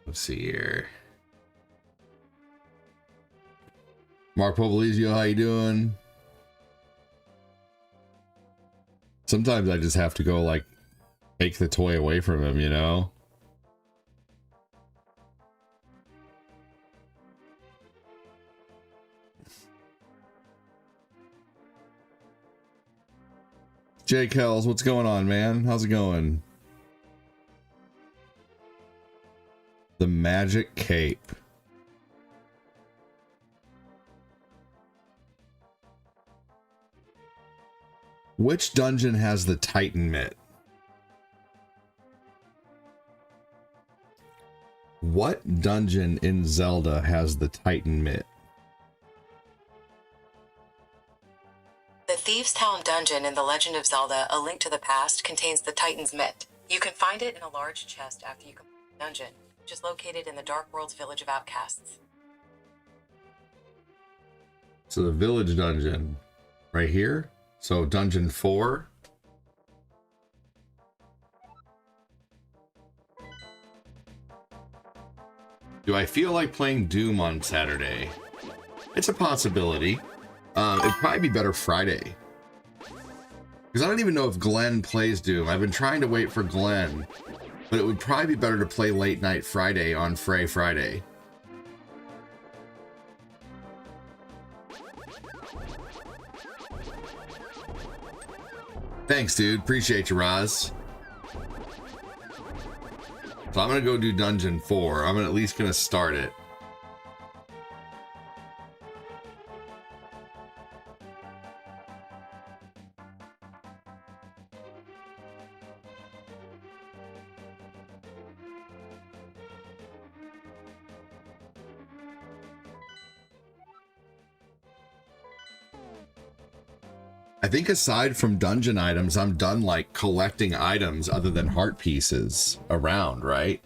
Let's see here. Mark Popolizio, how you doing? Sometimes I just have to go like take the toy away from him, you know? Jake Hells, what's going on, man? How's it going? The Magic Cape. Which dungeon has the Titan Mitt? What dungeon in Zelda has the Titan Mitt? The Thieves' Town dungeon in The Legend of Zelda: A Link to the Past contains the Titan's Mitt. You can find it in a large chest after you complete the dungeon, which is located in the Dark World's Village of Outcasts. So the village dungeon right here. So dungeon 4. Do I feel like playing Doom on Saturday? It's a possibility. It'd probably be better Friday. Because I don't even know if Glenn plays Doom. I've been trying to wait for Glenn. But it would probably be better to play late night Friday on Frey Friday. Thanks, dude. Appreciate you, Roz. So I'm gonna go do Dungeon 4. I'm at least gonna start it. I think aside from dungeon items, I'm done like collecting items other than heart pieces around, right?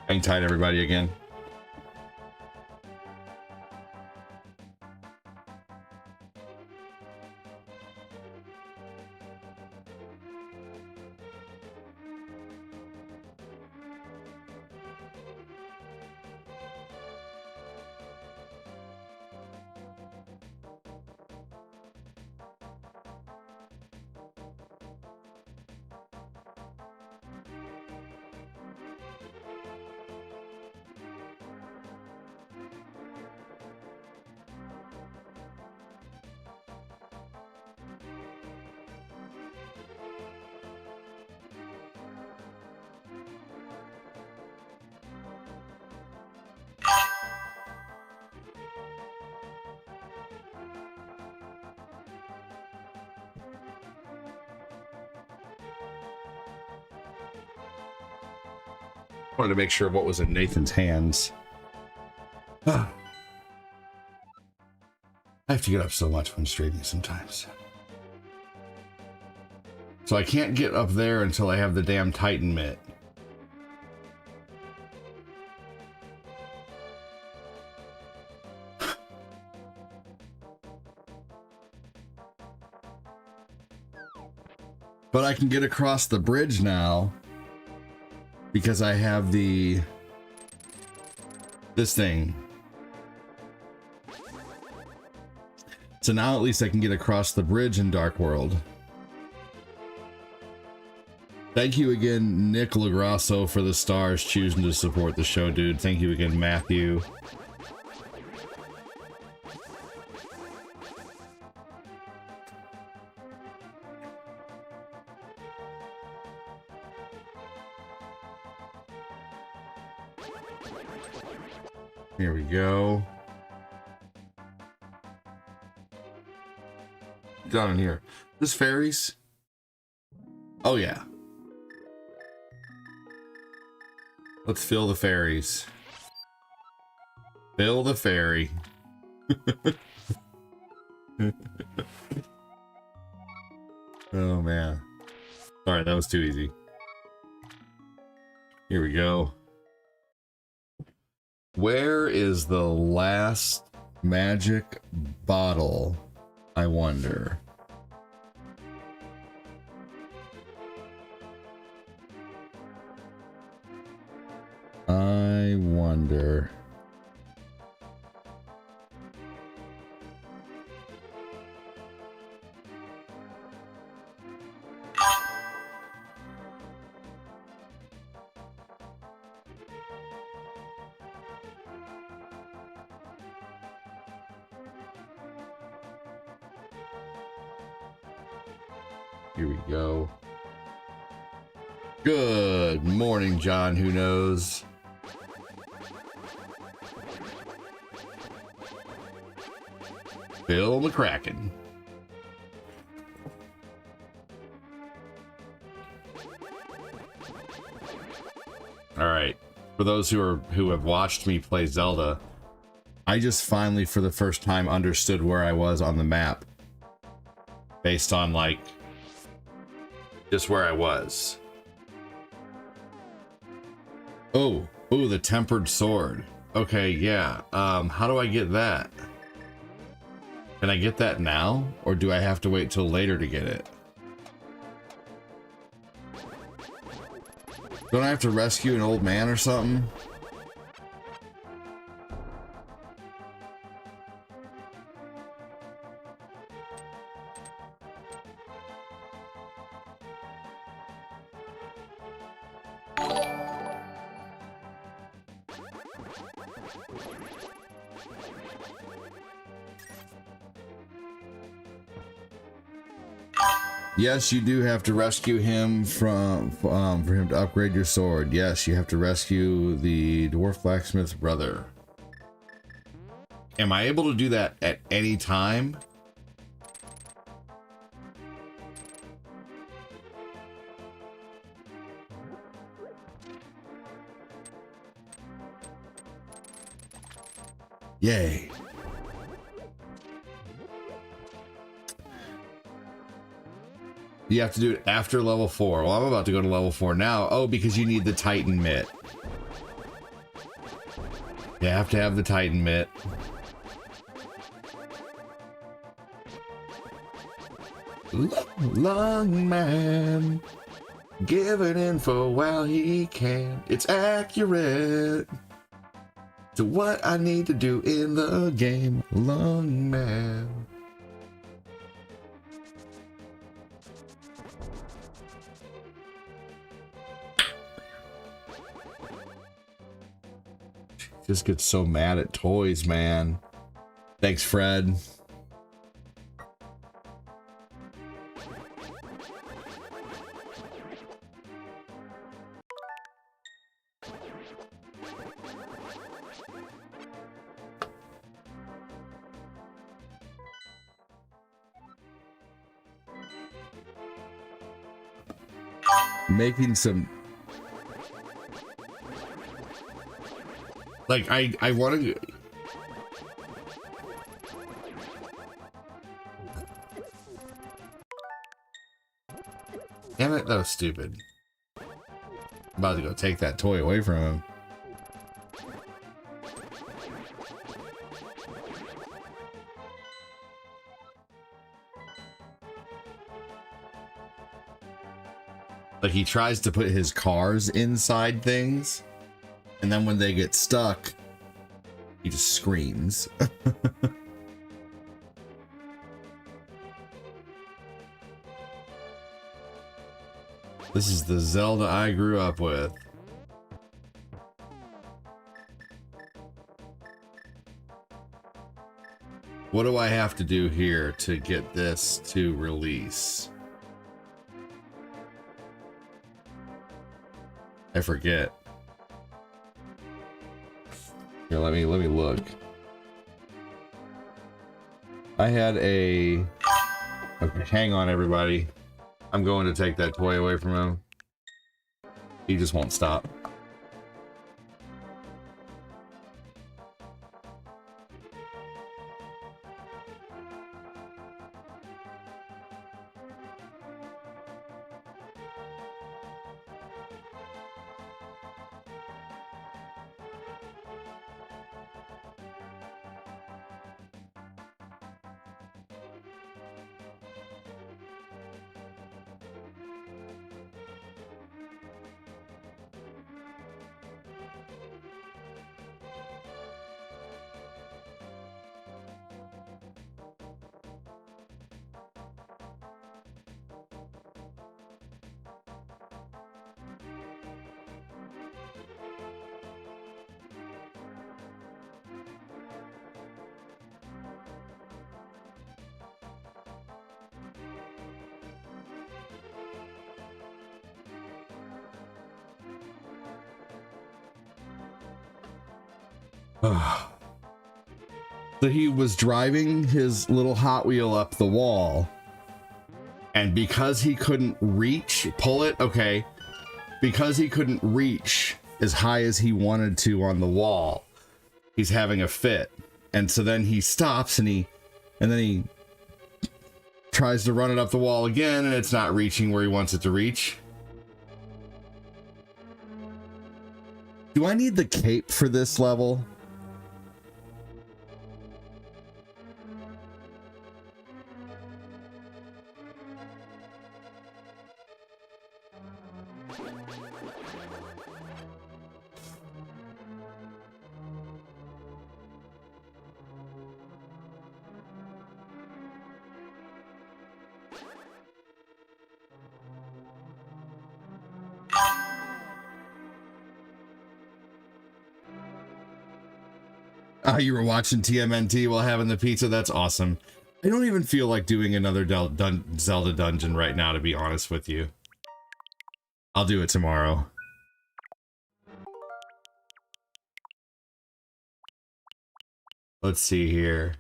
Hang tight, everybody, again. Wanted to make sure what was in Nathan's hands. I have to get up so much when streaming sometimes. So I can't get up there until I have the damn Titan Mitt. But I can get across the bridge now because I have this thing. So now at least I can get across the bridge in Dark World. Thank you again, Nick Lagrasso, for the stars, choosing to support the show, dude. Thank you again, Matthew. Here we go. Down in here. This fairies? Oh yeah. Let's fill the fairies. Fill the fairy. Oh man. Sorry, that was too easy. Here we go. Where is the last magic bottle? I wonder. I wonder. Here we go. Good morning, John. Who knows? Bill McCracken. All right. For those who have watched me play Zelda, I just finally, for the first time, understood where I was on the map, based on like just where I was. Oh, the tempered sword. Okay, yeah. How do I get that? Can I get that now, or do I have to wait till later to get it? Don't I have to rescue an old man or something? Yes, you do have to rescue him for him to upgrade your sword. Yes, you have to rescue the dwarf blacksmith's brother. Am I able to do that at any time? Yay. You have to do it after level 4. Well, I'm about to go to level 4 now. Oh, because you need the Titan mitt. You have to have the Titan mitt. Long man, giving info while he can. It's accurate to what I need to do in the game. Long man. Just get so mad at toys, man. Thanks, Fred. Making some... Like, I want to... Damn it, that was stupid. I'm about to go take that toy away from him. Like, he tries to put his cars inside things, and then when they get stuck, he just screams. This is the Zelda I grew up with. What do I have to do here to get this to release? I forget. Here, let me look. I had a... Okay, hang on, everybody. I'm going to take that toy away from him. He just won't stop. So he was driving his little Hot Wheel up the wall, and because he couldn't pull it, okay, because he couldn't reach as high as he wanted to on the wall, he's having a fit. And so then he stops and then he tries to run it up the wall again, and it's not reaching where he wants it to reach. Do I need the cape for this level? Oh, you were watching TMNT while having the pizza? That's awesome. I don't even feel like doing another Zelda dungeon right now, to be honest with you. I'll do it tomorrow. Let's see here.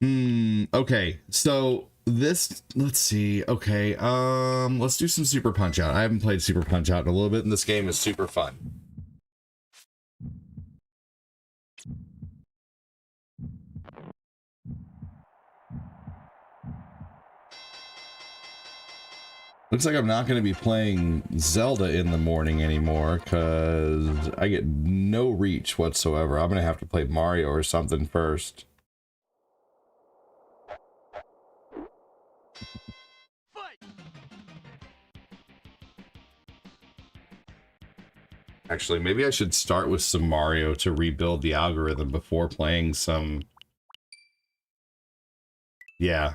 Okay, so this, let's see. Okay, let's do some Super Punch Out. I haven't played Super Punch Out in a little bit, and this game is super fun. Looks like I'm not going to be playing Zelda in the morning anymore because I get no reach whatsoever. I'm going to have to play Mario or something first. Actually, maybe I should start with some Mario to rebuild the algorithm before playing some... Yeah.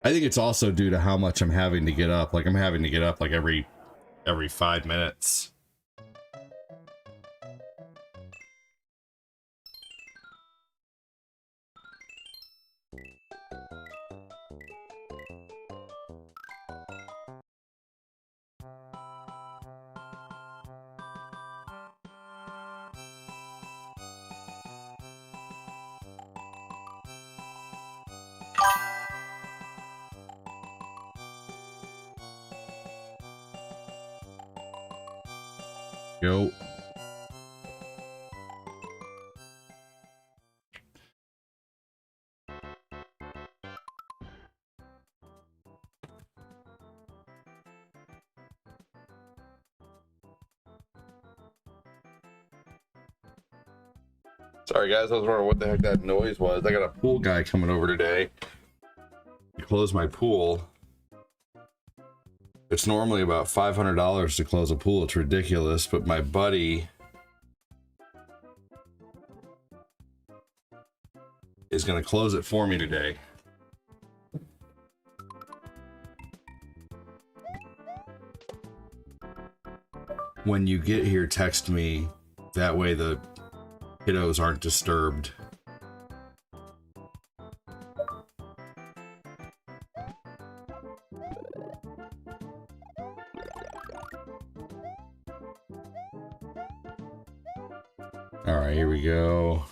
I think it's also due to how much I'm having to get up. Like, I'm having to get up like every 5 minutes. Go. Sorry guys, I was wondering what the heck that noise was. I got a pool guy coming over today to close my pool. It's normally about $500 to close a pool. It's ridiculous, but my buddy is going to close it for me today. When you get here, text me. That way the kiddos aren't disturbed. All right, here we go.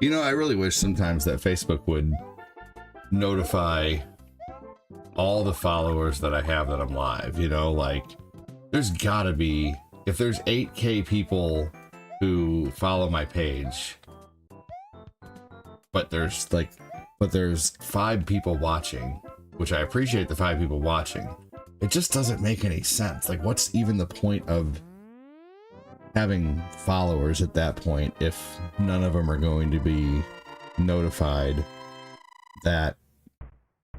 You know, I really wish sometimes that Facebook would notify all the followers that I have that I'm live, you know, like there's gotta be, if there's 8K people who follow my page, but there's 5 people watching, which I appreciate the 5 people watching. It just doesn't make any sense. Like, what's even the point of having followers at that point if none of them are going to be notified that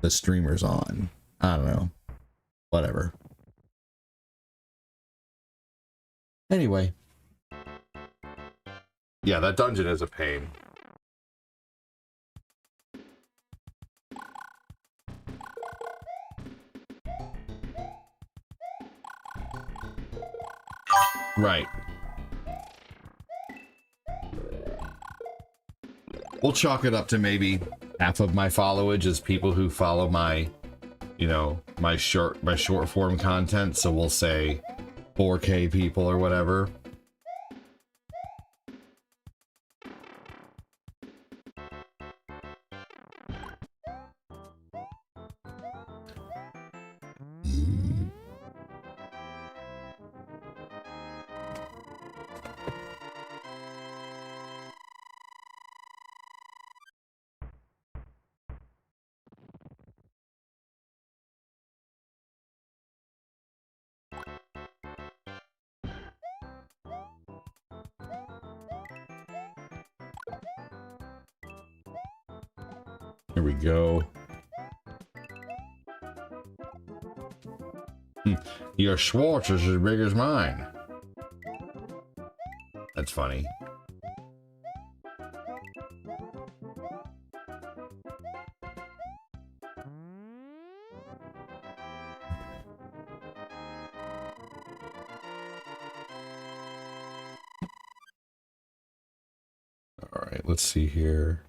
the streamer's on? I don't know. Whatever. Anyway. Yeah, that dungeon is a pain. Right. We'll chalk it up to maybe half of my followage is people who follow my, you know, my short form content. So we'll say 4K people or whatever. Here we go. Your Schwartz is as big as mine. That's funny. All right, let's see here.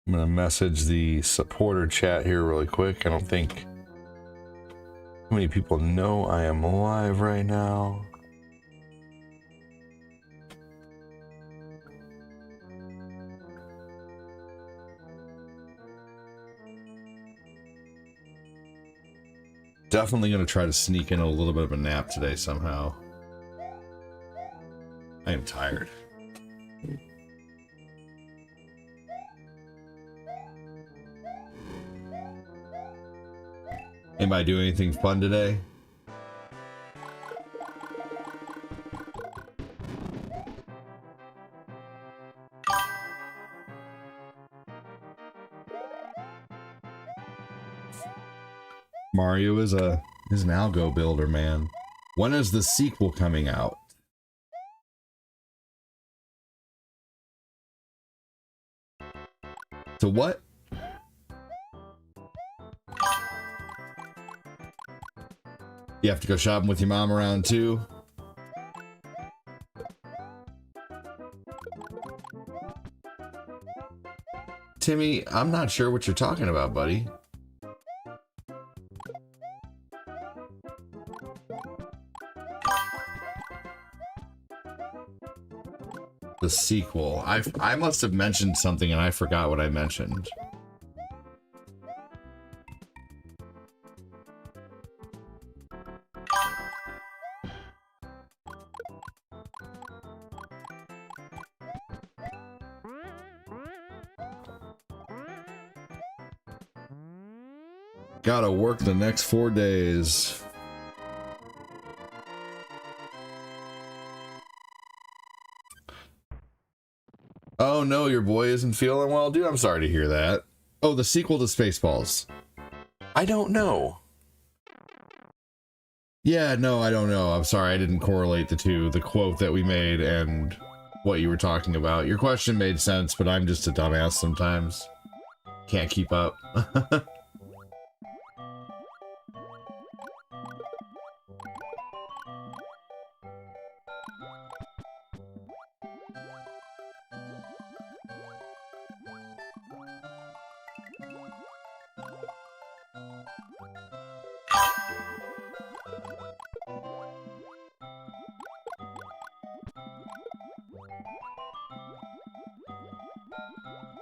I'm gonna message the supporter chat here really quick. I don't think how many people know I am live right now. Definitely gonna try to sneak in a little bit of a nap today somehow. I am tired. Anybody do anything fun today? Mario is an algo builder, man. When is the sequel coming out? To what? You have to go shopping with your mom around too? Timmy, I'm not sure what you're talking about, buddy. The sequel. I must have mentioned something and I forgot what I mentioned. Gotta work the next 4 days. Oh no, your boy isn't feeling well, dude. I'm sorry to hear that. Oh, the sequel to Spaceballs. I don't know. Yeah, no, I don't know. I'm sorry, I didn't correlate the two, the quote that we made and what you were talking about. Your question made sense, but I'm just a dumbass sometimes. Can't keep up.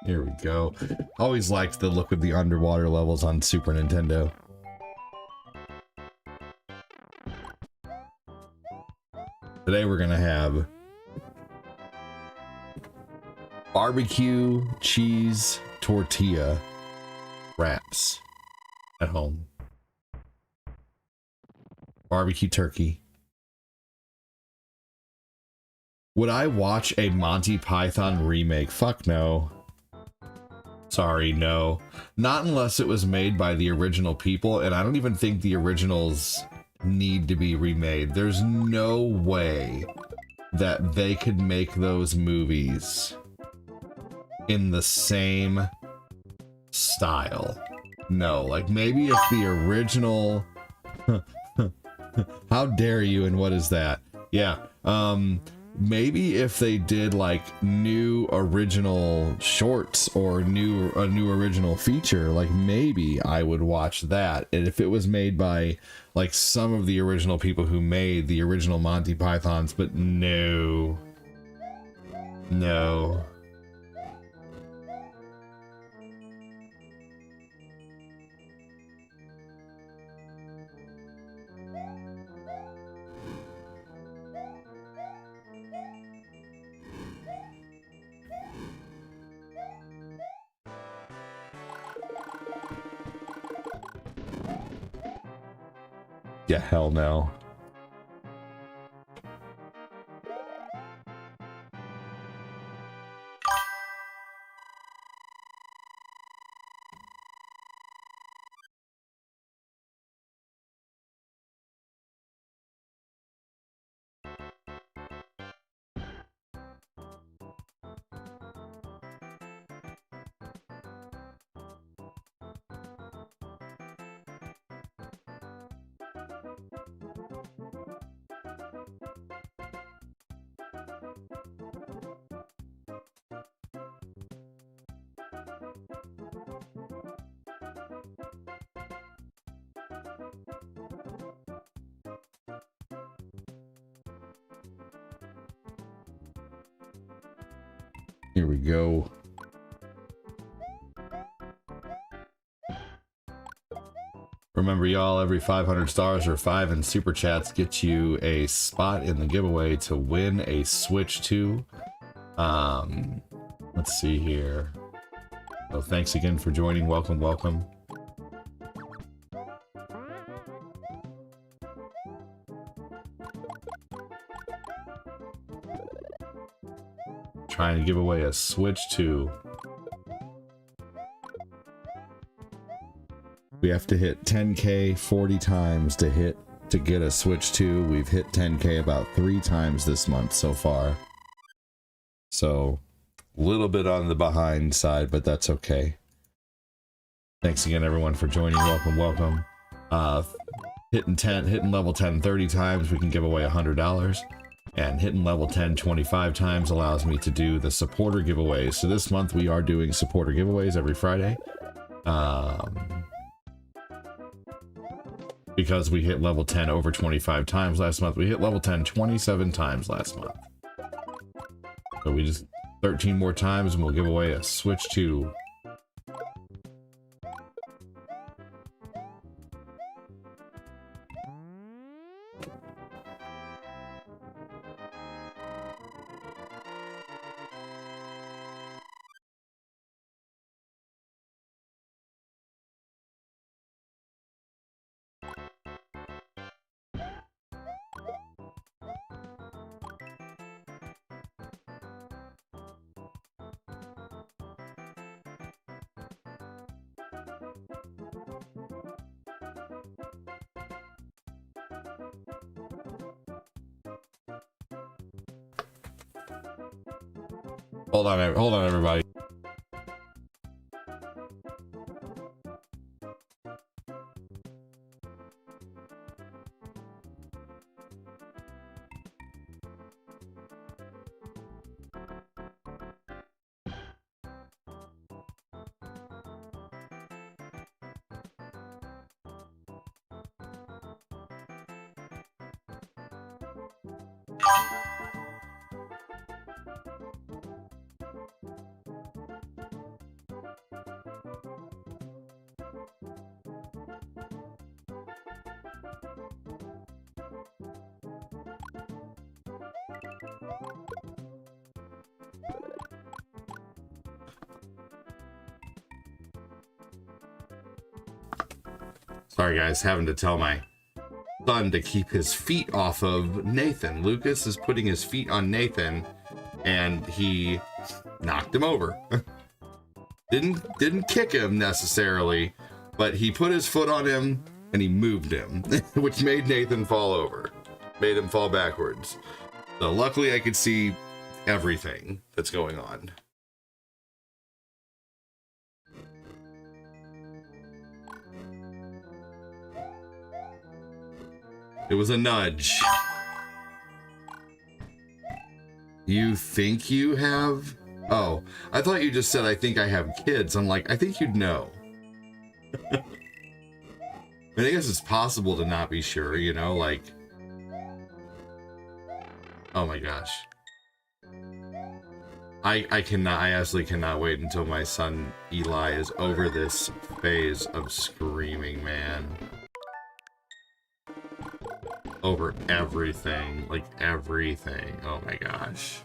Here we go. Always liked the look of the underwater levels on Super Nintendo. Today we're gonna have barbecue cheese tortilla wraps at home. Barbecue turkey. Would I watch a Monty Python remake? Fuck no. Sorry, no. Not unless it was made by the original people, and I don't even think the originals need to be remade. There's no way that they could make those movies in the same style. No, like maybe if the original... How dare you, and what is that? Yeah, maybe if they did like new original shorts or a new original feature, like maybe I would watch that. And if it was made by like some of the original people who made the original Monty Pythons, but no. No. Yeah, hell no. Here we go. Remember, y'all, every 500 stars or 5 in super chats gets you a spot in the giveaway to win a Switch 2. Let's see here. Oh, thanks again for joining. Welcome, welcome. Trying to give away a Switch 2. We have to hit 10K 40 times to get a Switch 2. We've hit 10K about 3 times this month so far. So, a little bit on the behind side, but that's okay. Thanks again, everyone, for joining. Welcome, welcome. Hitting level 10 30 times, we can give away $100. And hitting level 10 25 times allows me to do the supporter giveaways. So this month we are doing supporter giveaways every Friday. Because we hit level 10 over 25 times last month. We hit level 10 27 times last month. So we just 13 more times and we'll give away a Switch 2. Hold on, everybody. Sorry guys, having to tell my son to keep his feet off of Nathan. Lucas is putting his feet on Nathan and he knocked him over. Didn't kick him necessarily, but he put his foot on him and he moved him, which made Nathan fall over. Made him fall backwards. So luckily I could see everything that's going on. It was a nudge. You think you have? Oh, I thought you just said, I think I have kids. I'm like, I think you'd know. I mean, I guess it's possible to not be sure, you know, like... Oh my gosh. I cannot, I absolutely cannot wait until my son Eli is over this phase of screaming, man. Over everything, like everything. Oh my gosh.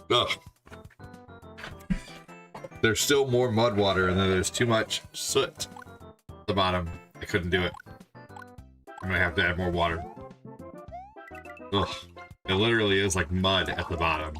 Ugh. There's still more mud water and then there's too much soot at the bottom. I couldn't do it. I'm gonna have to add more water. Ugh. It literally is like mud at the bottom.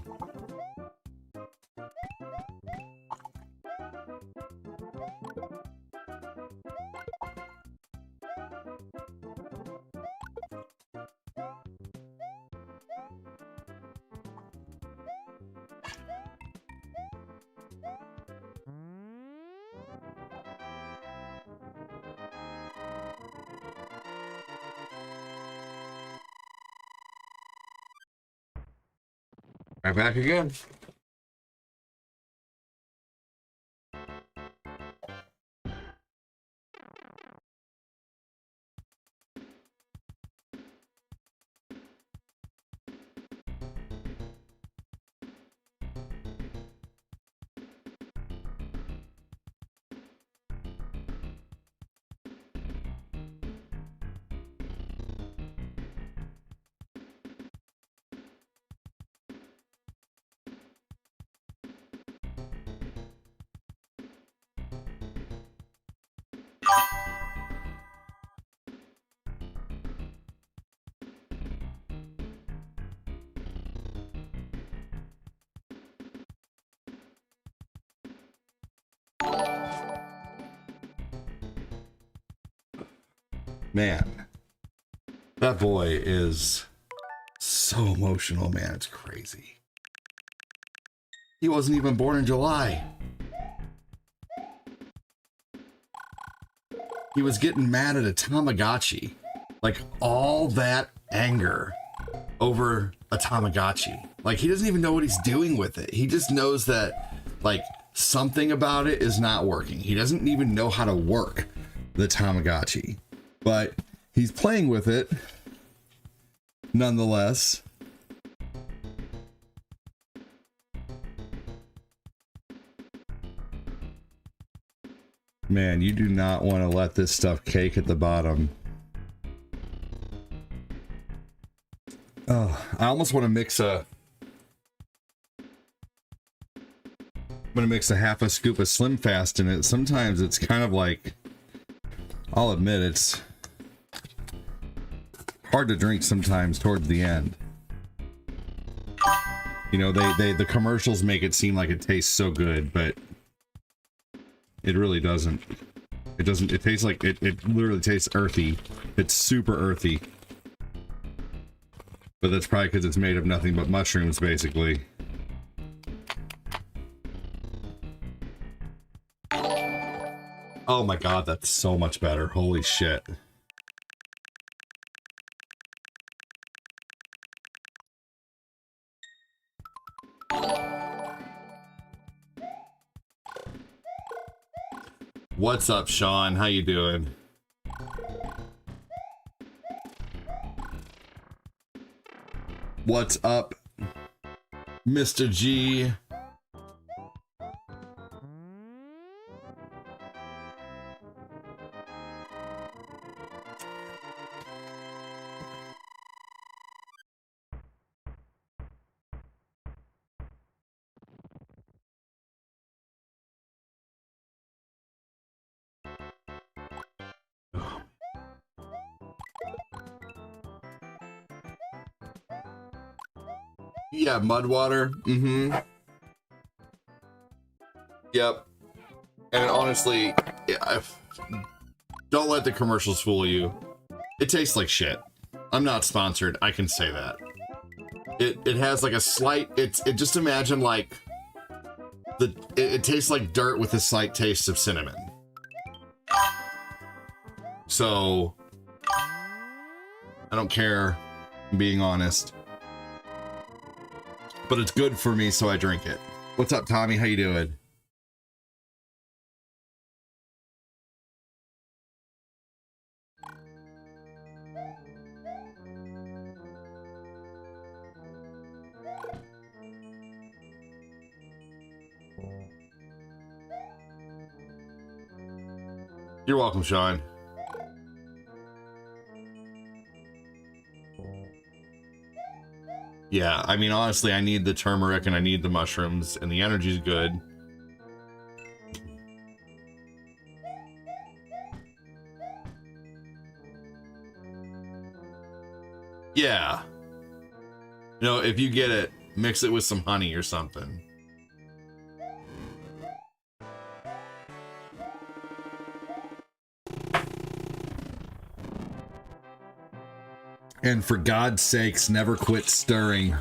Right back again. Man, that boy is so emotional, man. It's crazy. He wasn't even born in July. He was getting mad at a Tamagotchi. Like, all that anger over a Tamagotchi. Like, he doesn't even know what he's doing with it. He just knows that, like, something about it is not working. He doesn't even know how to work the Tamagotchi. But he's playing with it nonetheless. Man, you do not want to let this stuff cake at the bottom. Oh, I almost want to mix a... I'm going to mix a half a scoop of Slim Fast in it. Sometimes it's kind of like... I'll admit it's hard to drink sometimes towards the end. You know, the commercials make it seem like it tastes so good, but it really doesn't. It doesn't. It tastes like it literally tastes earthy. It's super earthy. But that's probably because it's made of nothing but mushrooms, basically. Oh my god, that's so much better. Holy shit. What's up, Sean? How you doing? What's up, Mr. G? Yeah, mud water. Mm-hmm. Yep. And honestly, don't let the commercials fool you. It tastes like shit. I'm not sponsored. I can say that. It has like a slight. Just imagine like it tastes like dirt with a slight taste of cinnamon. So I don't care, being honest. But it's good for me, so I drink it. What's up, Tommy? How you doing? You're welcome, Sean. Yeah, I mean, honestly, I need the turmeric and I need the mushrooms, and the energy's good. Yeah. You know, if you get it, mix it with some honey or something. And for God's sakes, never quit stirring.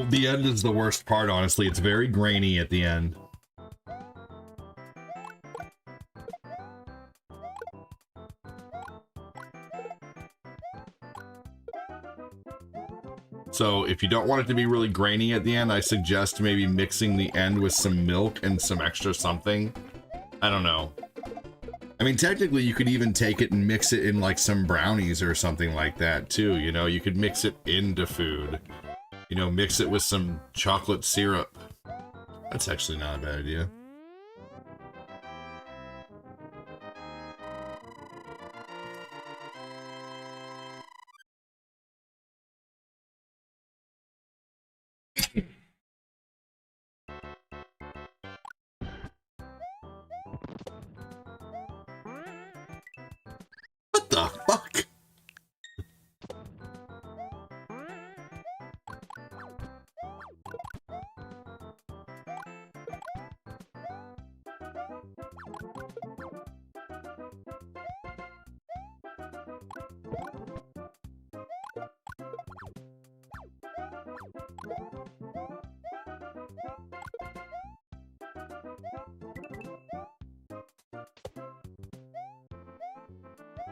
The end is the worst part, honestly. It's very grainy at the end. So if you don't want it to be really grainy at the end, I suggest maybe mixing the end with some milk and some extra something. I don't know. I mean, technically you could even take it and mix it in like some brownies or something like that too. You know, you could mix it into food. You know, mix it with some chocolate syrup. That's actually not a bad idea. What the fuck?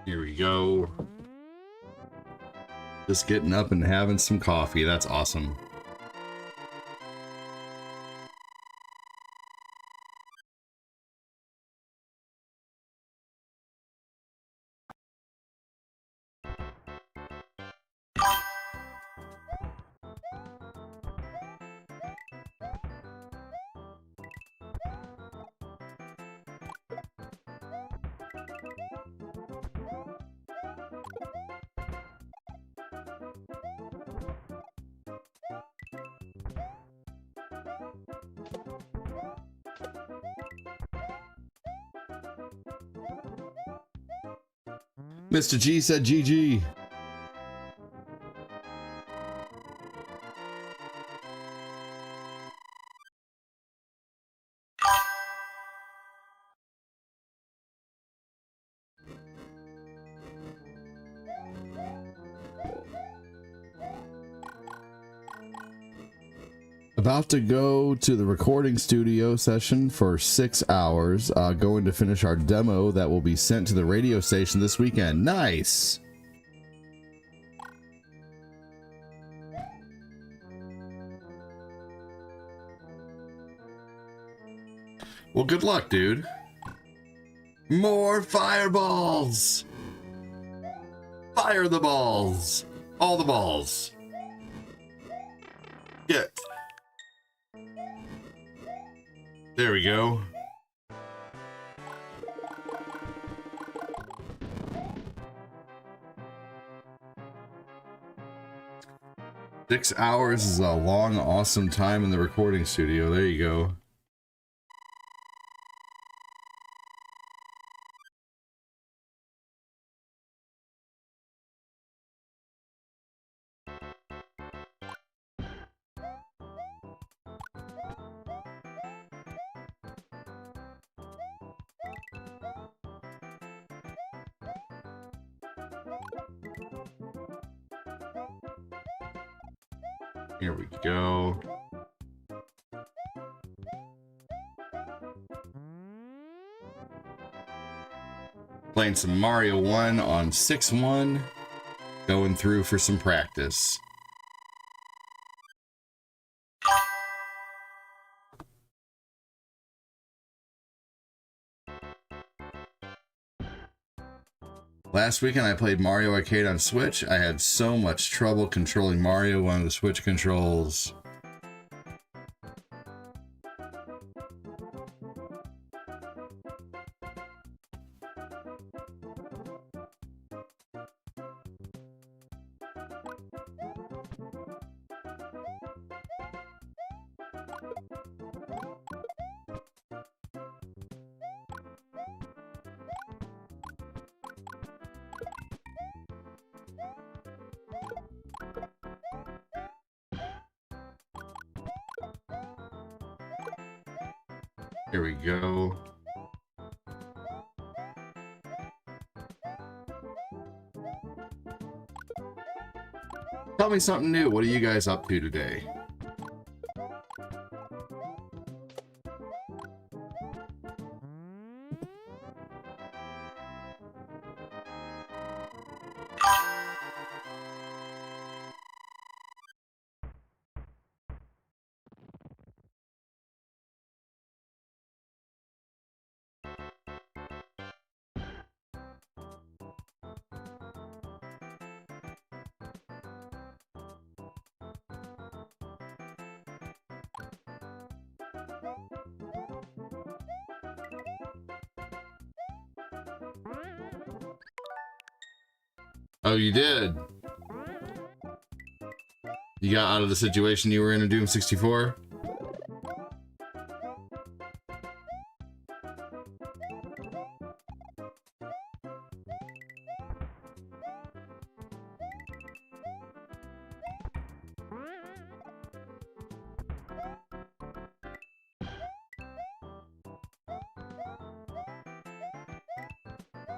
Here we go. Just getting up and having some coffee. That's awesome. Mr. G said GG. About to go to the recording studio session for 6 hours. Going to finish our demo that will be sent to the radio station this weekend. Nice. Well, good luck, dude. More fireballs. Fire the balls. All the balls. Get. There we go. 6 hours is a long, awesome time in the recording studio. There you go. Here we go. Playing some Mario 1 on 6.1. Going through for some practice. Last weekend I played Mario Arcade on Switch. I had so much trouble controlling Mario on the Switch controls. Here we go. Tell me something new. What are you guys up to today? Oh, you did? You got out of the situation you were in Doom 64?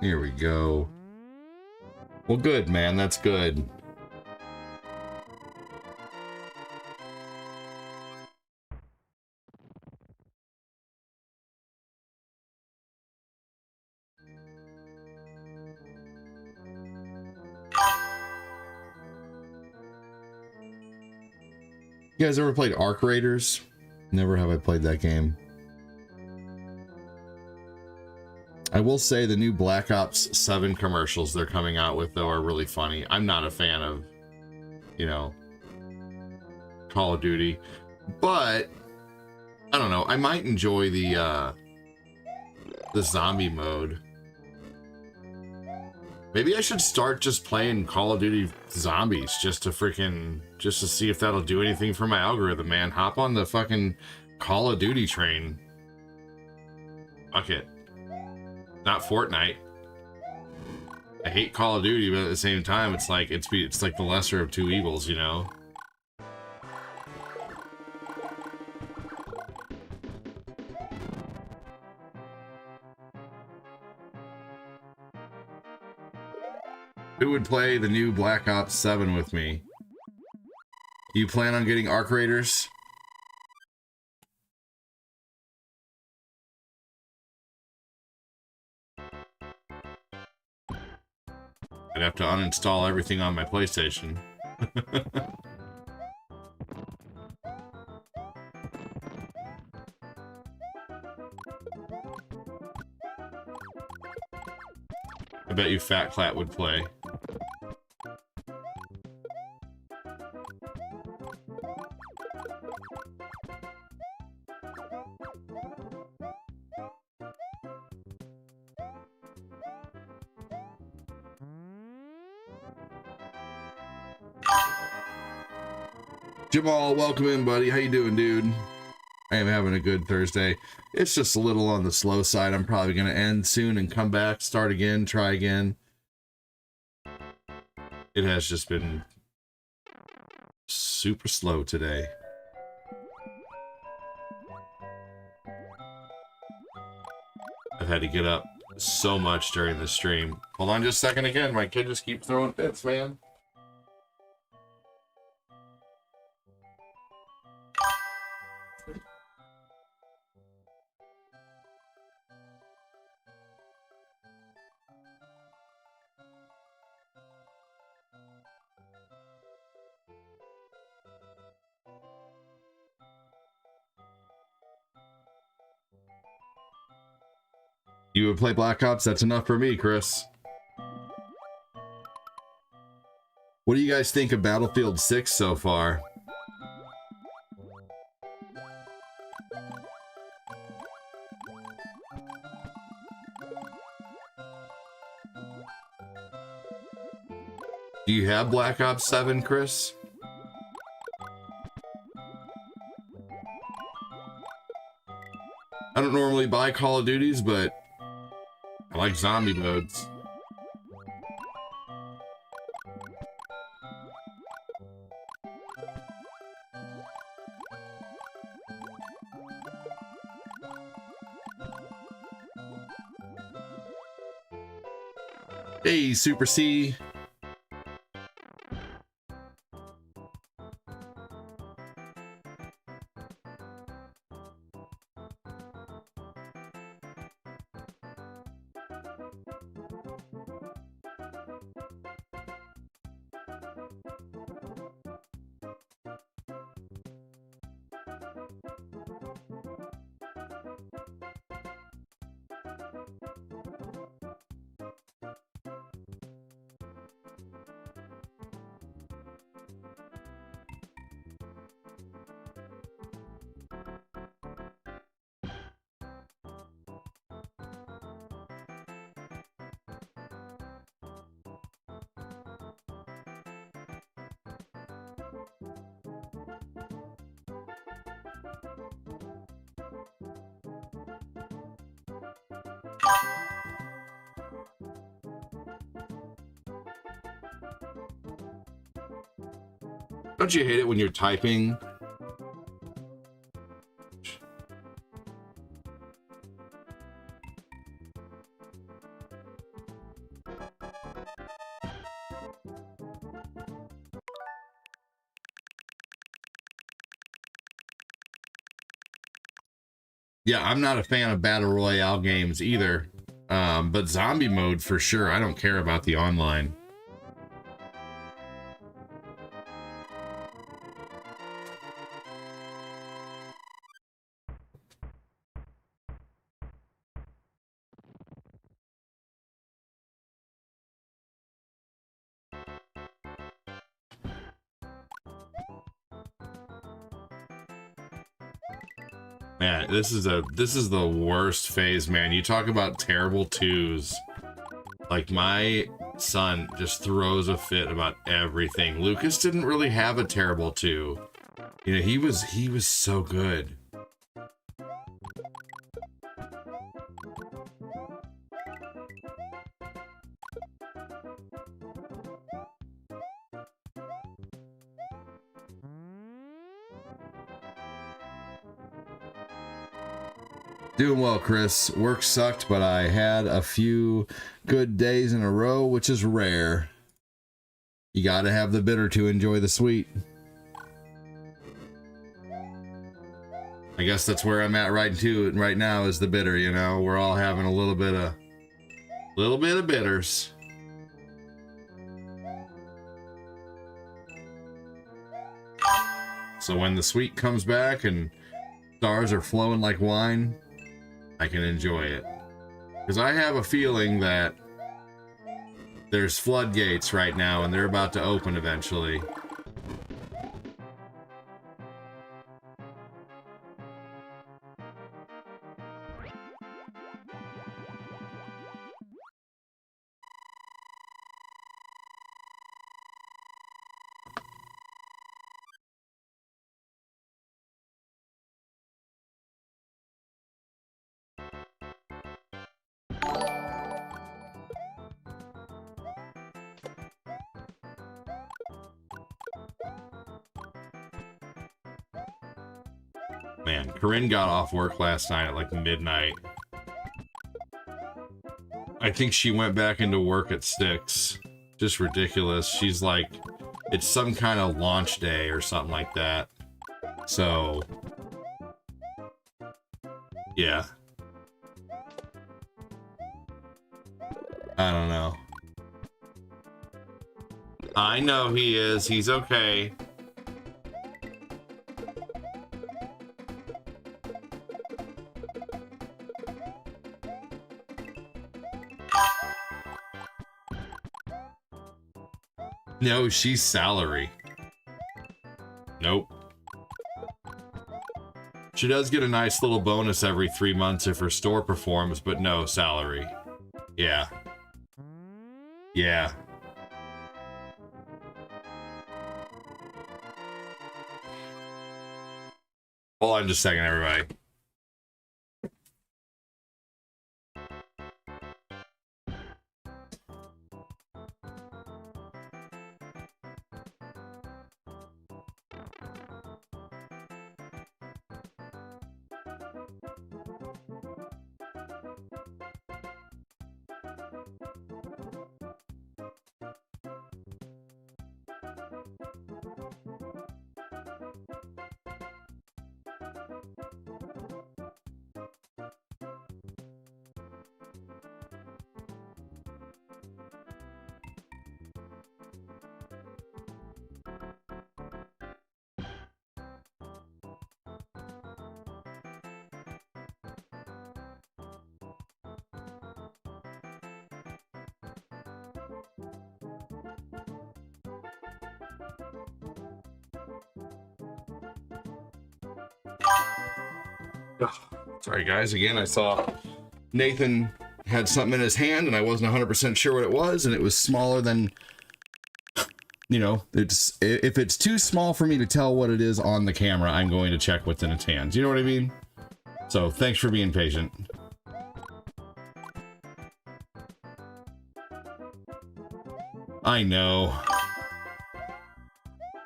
Here we go. Well, good, man. That's good. You guys ever played Arc Raiders? Never have I played that game. I will say the new Black Ops 7 commercials they're coming out with, though, are really funny. I'm not a fan of, you know, Call of Duty, but I don't know. I might enjoy the zombie mode. Maybe I should start just playing Call of Duty Zombies just to see if that'll do anything for my algorithm, man. Hop on the fucking Call of Duty train. Fuck it. Not Fortnite. I hate Call of Duty, but at the same time, it's like the lesser of two evils, you know? Who would play the new Black Ops 7 with me? You plan on getting Arc Raiders? I'd have to uninstall everything on my PlayStation. I bet you Fat Clat would play. Jamal, welcome in, buddy. How you doing, dude? I am having a good Thursday. It's just a little on the slow side. I'm probably going to end soon and come back, start again, try again. It has just been super slow today. I've had to get up so much during the stream. Hold on just a second again. My kid just keeps throwing fits, man. You would play Black Ops? That's enough for me, Chris. What do you guys think of Battlefield 6 so far? Do you have Black Ops 7, Chris? I don't normally buy Call of Duties, but I like zombie modes. Hey, Super C. Don't you hate it when you're typing? Yeah, I'm not a fan of Battle Royale games either. But zombie mode for sure. I don't care about the online. Man, this is the worst phase, man. You talk about terrible twos. Like, my son just throws a fit about everything. Lucas didn't really have a terrible two. You know, he was so good. Doing well, Chris. Work sucked, but I had a few good days in a row, which is rare. You gotta have the bitter to enjoy the sweet. I guess that's where I'm at right now is the bitter, you know. We're all having a little bit of bitters. So when the sweet comes back and stars are flowing like wine, I can enjoy it. Because I have a feeling that there's floodgates right now and they're about to open eventually. Man, Corinne got off work last night at like midnight. I think she went back into work at 6. Just ridiculous. She's like, it's some kind of launch day or something like that. So, yeah. I don't know. I know he is. He's okay. No, she's salary. Nope. She does get a nice little bonus every 3 months if her store performs, but no salary. Yeah. Yeah. Hold on just a second, everybody. Sorry guys, again I saw Nathan had something in his hand and I wasn't 100% sure what it was, and it was smaller than, you know, it's, if it's too small for me to tell what it is on the camera, I'm going to check what's in its hands. You know what I mean? So thanks for being patient. I know.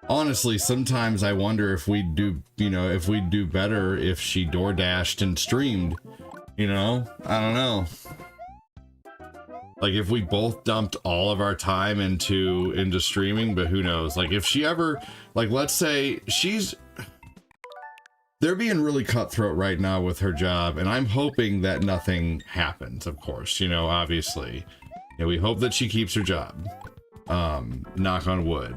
Honestly, sometimes I wonder if we'd do, you know, if we'd do better if she door dashed and streamed, you know? I don't know. Like if we both dumped all of our time into streaming, but who knows? Like if she ever, like let's say they're being really cutthroat right now with her job, and I'm hoping that nothing happens, of course, you know, obviously. You know, we hope that she keeps her job. Knock on wood.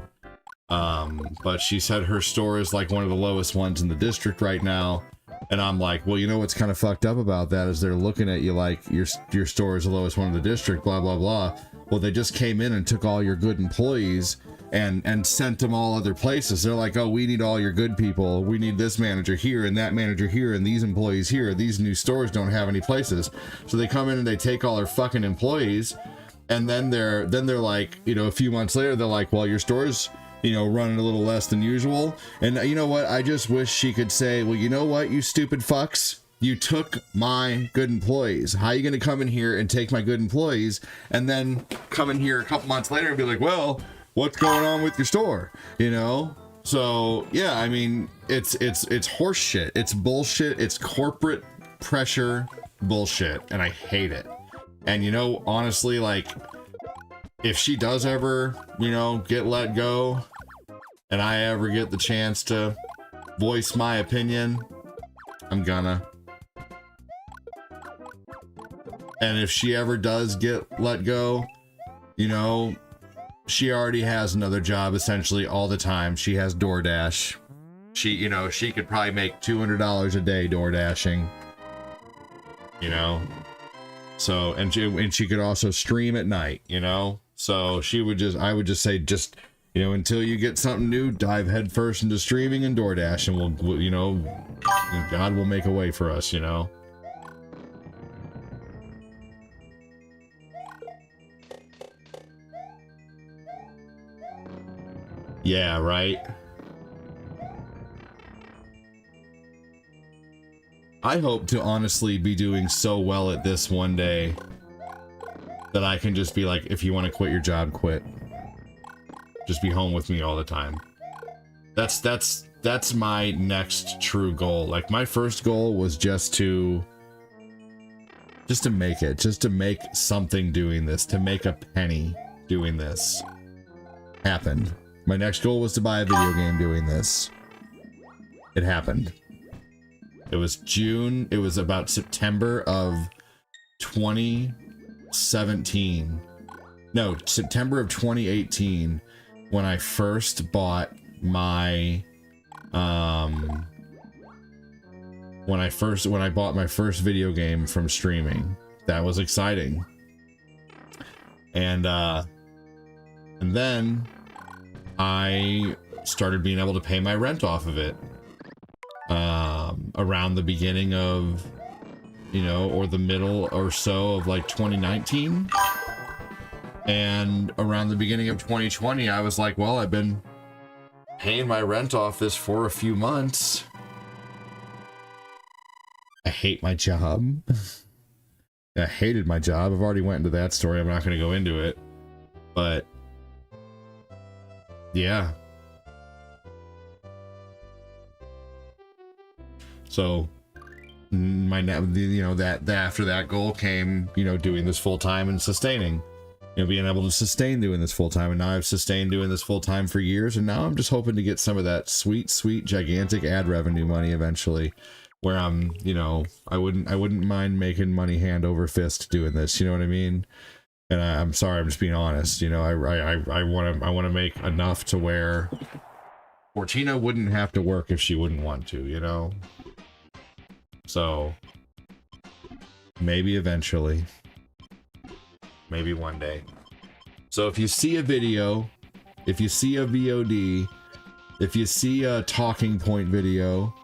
But she said her store is like one of the lowest ones in the district right now, and I'm like, well, you know what's kind of fucked up about that is they're looking at you like your store is the lowest one in the district, blah blah blah. Well, they just came in and took all your good employees and sent them all other places. They're like, oh, we need all your good people, we need this manager here and that manager here and these employees here. These new stores don't have any places, so they come in and they take all our fucking employees, and then they're like, you know, a few months later they're like, well, your store's, you know, running a little less than usual. And you know what? I just wish she could say, well, you know what, you stupid fucks? You took my good employees. How are you going to come in here and take my good employees and then come in here a couple months later and be like, well, what's going on with your store? You know? So, yeah, I mean, it's horse shit. It's bullshit. It's corporate pressure bullshit. And I hate it. And, you know, honestly, like, if she does ever, you know, get let go, and I ever get the chance to voice my opinion, I'm gonna. And if she ever does get let go, you know, she already has another job essentially all the time. She has DoorDash. She, you know, she could probably make $200 a day door dashing, you know. So, and she could also stream at night, you know. So she would just, I would just say, just, you know, until you get something new, dive headfirst into streaming and DoorDash, and we'll, you know, God will make a way for us, you know. Yeah, right. I hope to honestly be doing so well at this one day that I can just be like, if you want to quit your job, quit. Just be home with me all the time. That's that's my next true goal. Like my first goal was just to make it, just to make something doing this, to make a penny doing this happened. My next goal was to buy a video game doing this. It happened. It was June, it was about September of 2017. No, September of 2018 when I first bought my when I bought my first video game from streaming. That was exciting. And then I started being able to pay my rent off of it around the beginning of, you know, or the middle or so of like 2019. And around the beginning of 2020, I was like, well, I've been paying my rent off this for a few months. I hate my job. I hated my job. I've already went into that story. I'm not going to go into it. But yeah. So my, you know, that after that goal came, you know, doing this full time and sustaining, you know, being able to sustain doing this full time. And now I've sustained doing this full time for years. And now I'm just hoping to get some of that sweet, gigantic ad revenue money eventually, where I'm, you know, I wouldn't mind making money hand over fist doing this. You know what I mean? And I'm sorry, I'm just being honest. You know, I want to make enough to where Fortina wouldn't have to work if she wouldn't want to, you know? So maybe eventually, maybe one day. So if you see a video, if you see a VOD, if you see a talking point video,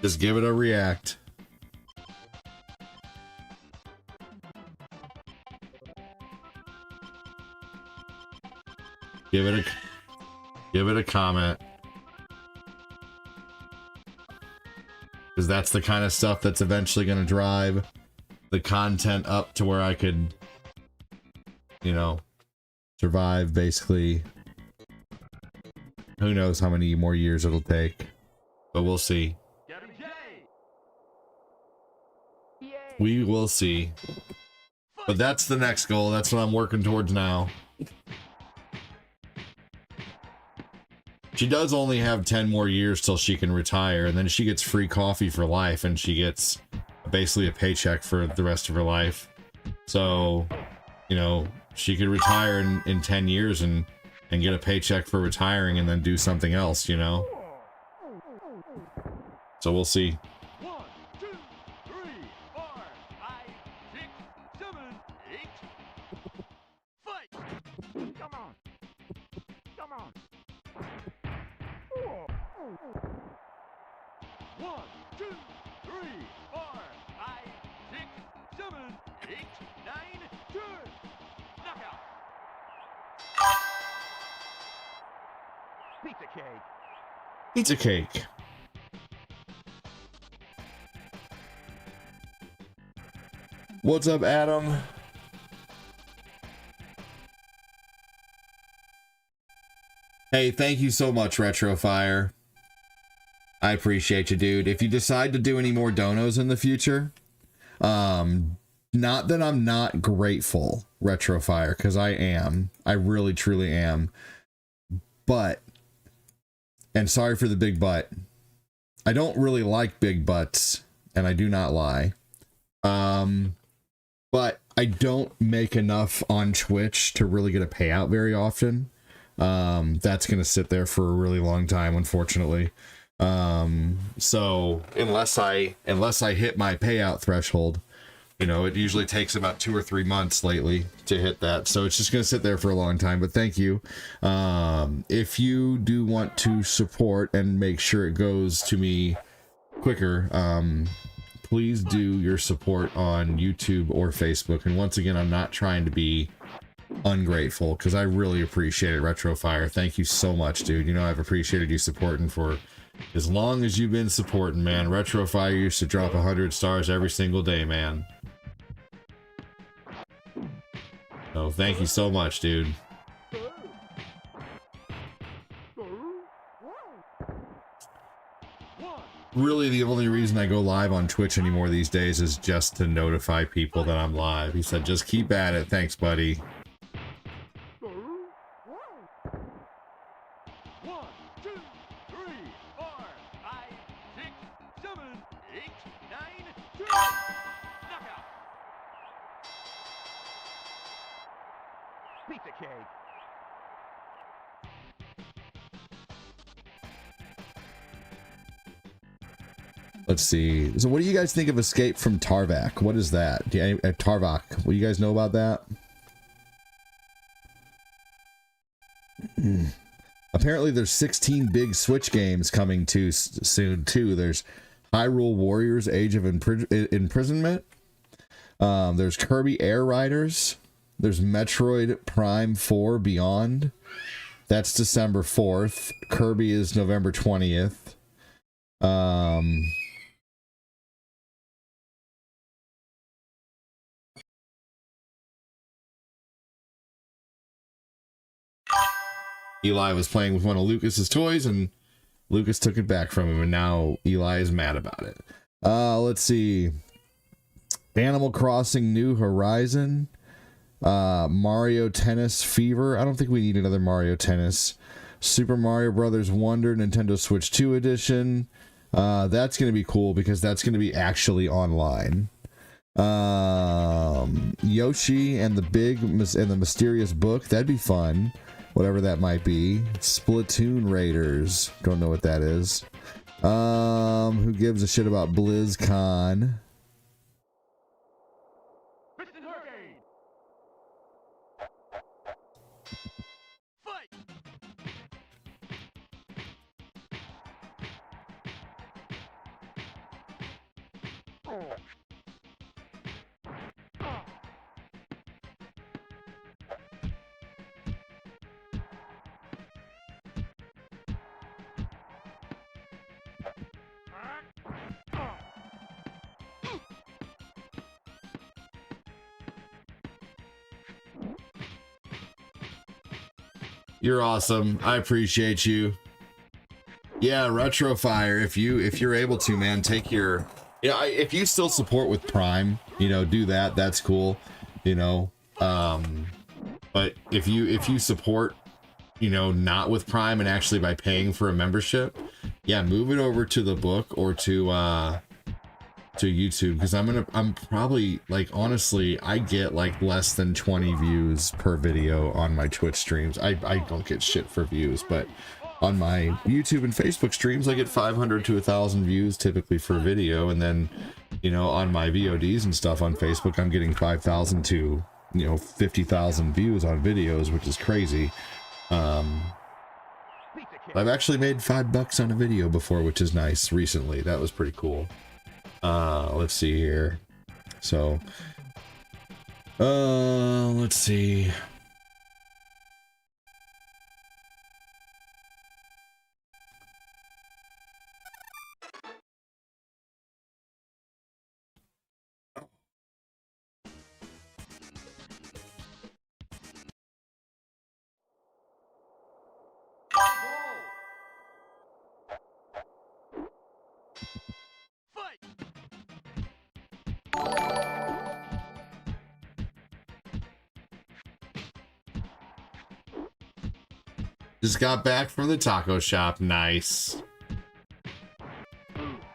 just give it a react. Give it a comment. Because that's the kind of stuff that's eventually going to drive the content up to where I could, you know, survive, basically. Who knows how many more years it'll take, but we'll see. We will see. But that's the next goal. That's what I'm working towards now. She does only have 10 more years till she can retire, and then she gets free coffee for life, and she gets basically a paycheck for the rest of her life. So, you know, she could retire in 10 years and get a paycheck for retiring and then do something else, you know? So we'll see. 1, 2, 3, 4, 5, 6, 7, 8. Fight! Come on! Come on! 1, 2, 3, 4, 5, 6, 7, 8, 9, 10. Knockout! Pizza cake. Pizza cake. What's up, Adam? Hey, thank you so much, Retrofire. I appreciate you, dude. If you decide to do any more donos in the future, not that I'm not grateful, Retrofire, because I am. I really, truly am. But, and sorry for the big butt, I don't really like big butts, and I do not lie. But I don't make enough on Twitch to really get a payout very often. That's going to sit there for a really long time, unfortunately. So unless I hit my payout threshold, you know, it usually takes about 2 or 3 months lately to hit that. So it's just going to sit there for a long time, but thank you. If you do want to support and make sure it goes to me quicker, please do your support on YouTube or Facebook. And once again, I'm not trying to be ungrateful, because I really appreciate it, Retrofire. Thank you so much, dude. You know, I've appreciated you supporting for As long as you've been supporting, man. Retro Fire used to drop 100 stars every single day, man. So thank you so much, dude. Really, the only reason I go live on Twitch anymore these days is just to notify people that I'm live. He said, just keep at it. Thanks, buddy. 1, 2, 3, 4, 5, 6, 7, 8, 9, 10. Knockout. Pizza cake. Let's see. So what do you guys think of Escape from Tarvac? What is that? Tarvac. What do you guys know about that? Apparently there's 16 big Switch games coming to soon too. There's Hyrule Warriors Age of Imprisonment. There's Kirby Air Riders. There's Metroid Prime 4 Beyond. That's December 4th. Kirby is November 20th. Eli was playing with one of Lucas's toys and Lucas took it back from him and now Eli is mad about it. Let's see. Animal Crossing New Horizon. Mario Tennis Fever. I don't think we need another Mario Tennis. Super Mario Brothers Wonder Nintendo Switch 2 edition. That's going to be cool because that's going to be actually online. Yoshi and the Mysterious Book. That'd be fun. Whatever that might be. Splatoon Raiders. Don't know what that is. Who gives a shit about BlizzCon? Piston Hurricane. Fight. You're awesome. I appreciate you. Yeah, Retrofire, if you're able to, man, take your, if you still support with Prime, do that. That's cool, but if you support, not with Prime and actually by paying for a membership, yeah, move it over to the book or to YouTube, because I'm probably, like, honestly, I get like less than 20 views per video on my Twitch streams. I don't get shit for views, but on my YouTube and Facebook streams I get 500 to 1,000 views typically for video, and then on my VODs and stuff on Facebook I'm getting 5,000 to 50,000 views on videos, which is crazy. I've actually made $5 on a video before, which is nice. Recently, that was pretty cool. Let's see here. So, let's see. Just got back from the taco shop. Nice.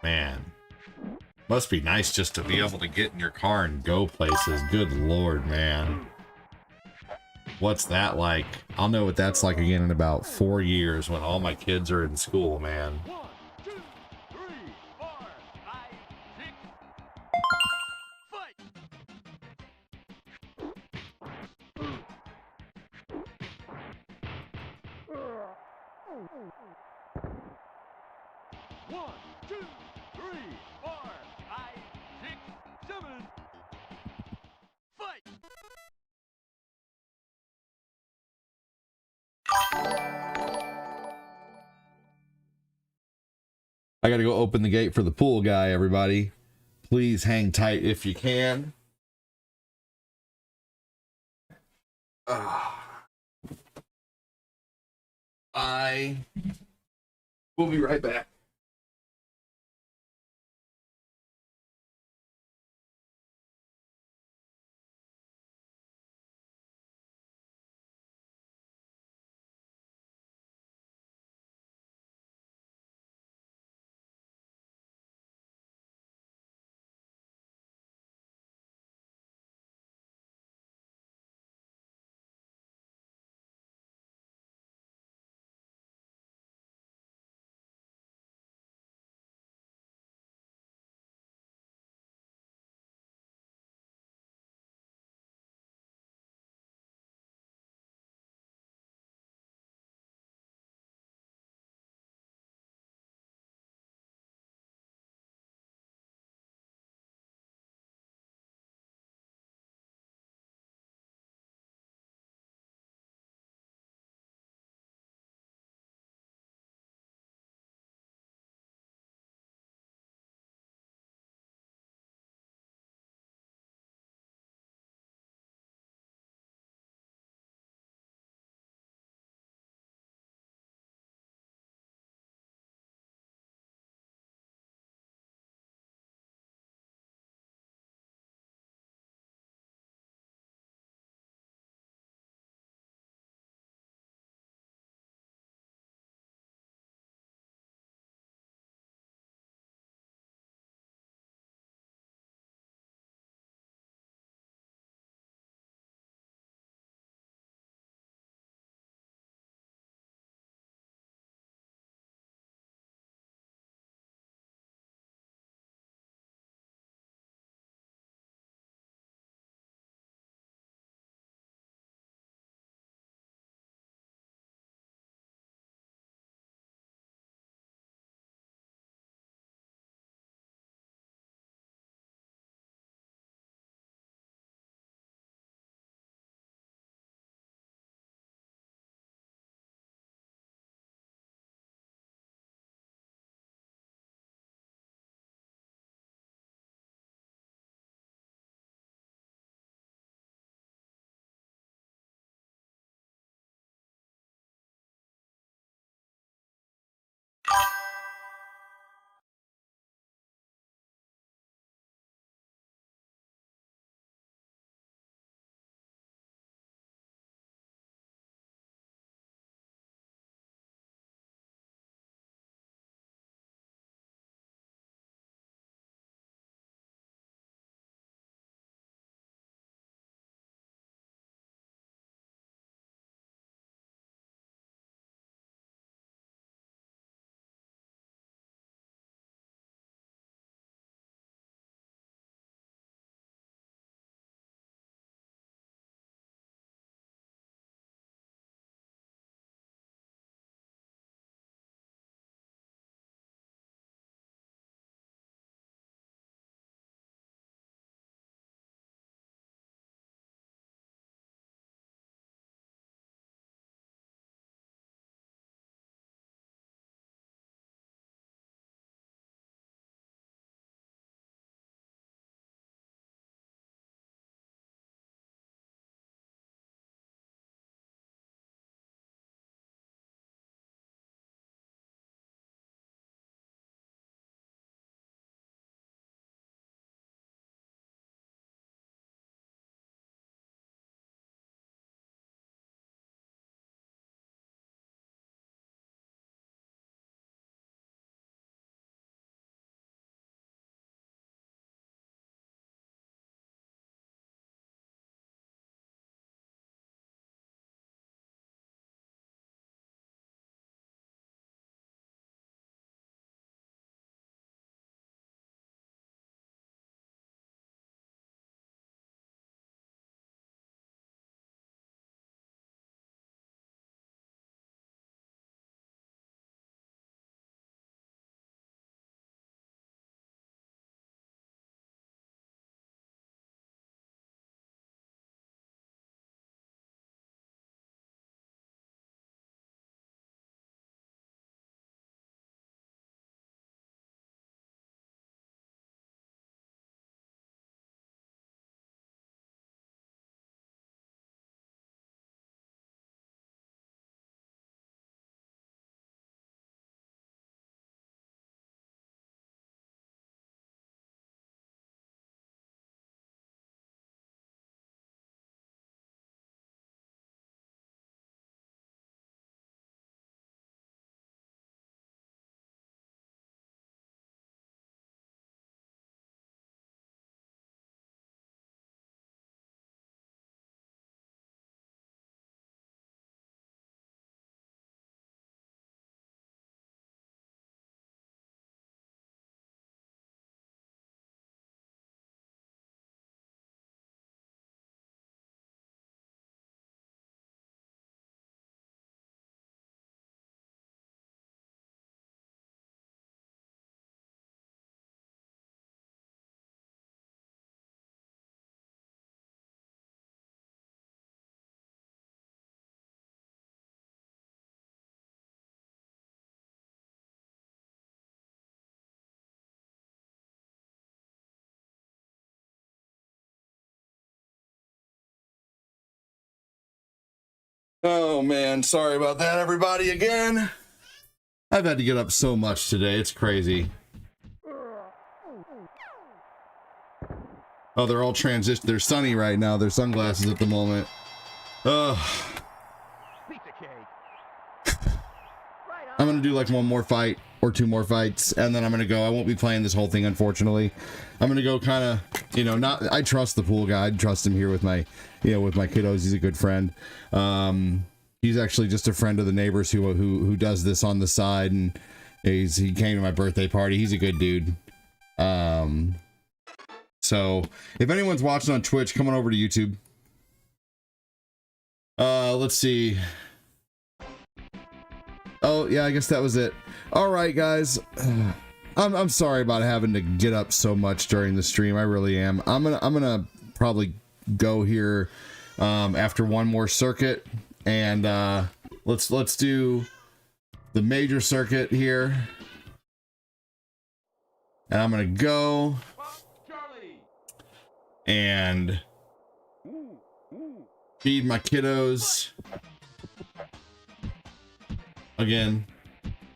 Man. Must be nice just to be able to get in your car and go places. Good lord, man. What's that like? I'll know what that's like again in about 4 years when all my kids are in school, man. 1, 2, 3, 4, 5, 6. Fight. 1, 2, 3, 4, 5, 6, 7. Fight. I got to go open the gate for the pool guy, everybody. Please hang tight if you can. I will be right back. Oh man, sorry about that, everybody. Again, I've had to get up so much today. It's crazy. Oh, they're all transition. They're sunny right now. They're sunglasses at the moment. Ugh. Pizza cake. I'm gonna do like one more fight or two more fights, and then I'm gonna go. I won't be playing this whole thing, unfortunately. I'm gonna go kind of, you know, not. I trust the pool guy. I trust him here with my, you know, with my kiddos. He's a good friend. He's actually just a friend of the neighbors who does this on the side, and he came to my birthday party. He's a good dude. So if anyone's watching on Twitch, come on over to YouTube. Let's see. Oh yeah, I guess that was it. All right, guys. I'm sorry about having to get up so much during the stream. I really am. I'm gonna probably go here after one more circuit, and let's do the major circuit here. And I'm gonna go and feed my kiddos again,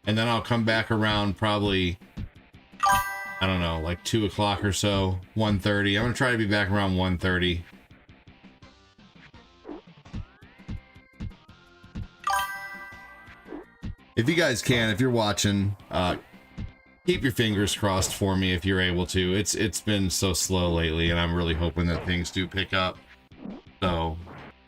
and then I'll come back around probably, I don't know, like 2 o'clock or so, 1:30. I'm gonna try to be back around 1:30. If you guys can, if you're watching, keep your fingers crossed for me if you're able to. It's been so slow lately, and I'm really hoping that things do pick up. So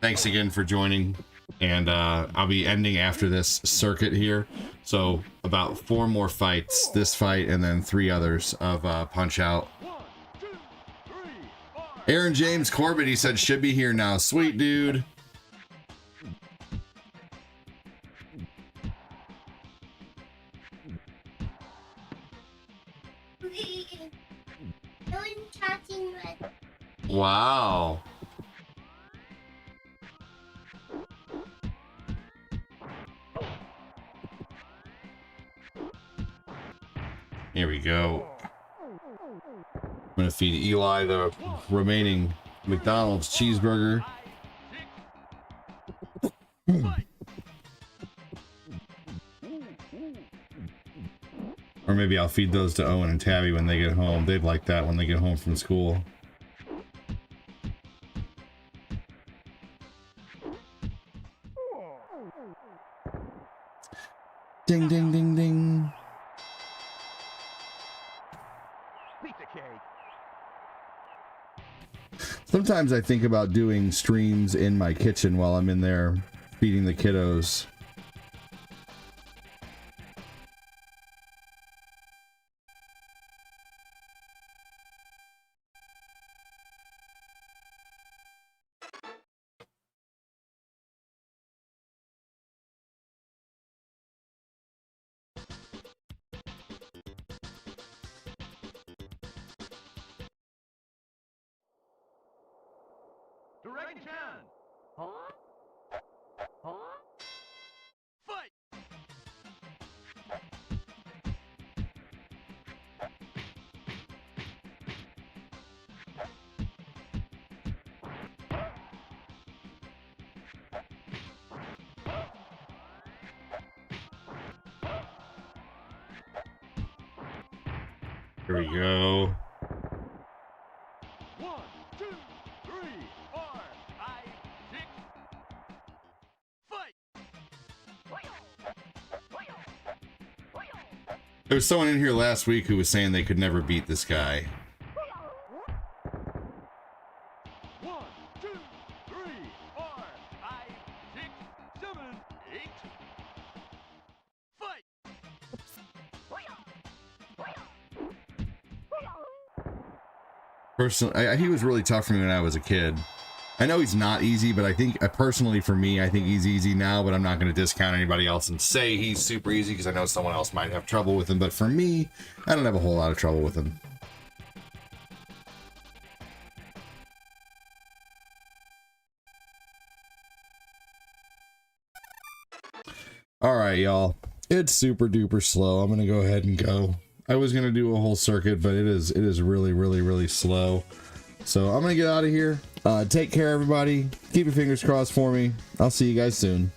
thanks again for joining, and I'll be ending after this circuit here. So about 4 more fights, this fight and then 3 others of Punch Out. 1, 2, 3, 4. Aaron James Corbett, he said, should be here now. Sweet dude. No one chatting with. Wow. Here we go. I'm gonna feed Eli the remaining McDonald's cheeseburger. Or maybe I'll feed those to Owen and Tabby when they get home. They'd like that when they get home from school. Ding, ding, ding, ding. Pizza cake. Sometimes I think about doing streams in my kitchen while I'm in there feeding the kiddos. Dragon Chan. Huh? Huh? Fight. Here we go. 1, 2, 3, 4, 5, 6. Fight. There was someone in here last week who was saying they could never beat this guy. 1, 2, 3, 4, 5, 6, 7, 8. Fight. Personally, he was really tough for me when I was a kid. I know he's not easy, but I think personally for me, I think he's easy now, but I'm not going to discount anybody else and say he's super easy because I know someone else might have trouble with him. But for me, I don't have a whole lot of trouble with him. All right, y'all. It's super duper slow. I'm going to go ahead and go. I was going to do a whole circuit, but it is really, really, really slow. So I'm going to get out of here. Take care, everybody. Keep your fingers crossed for me. I'll see you guys soon.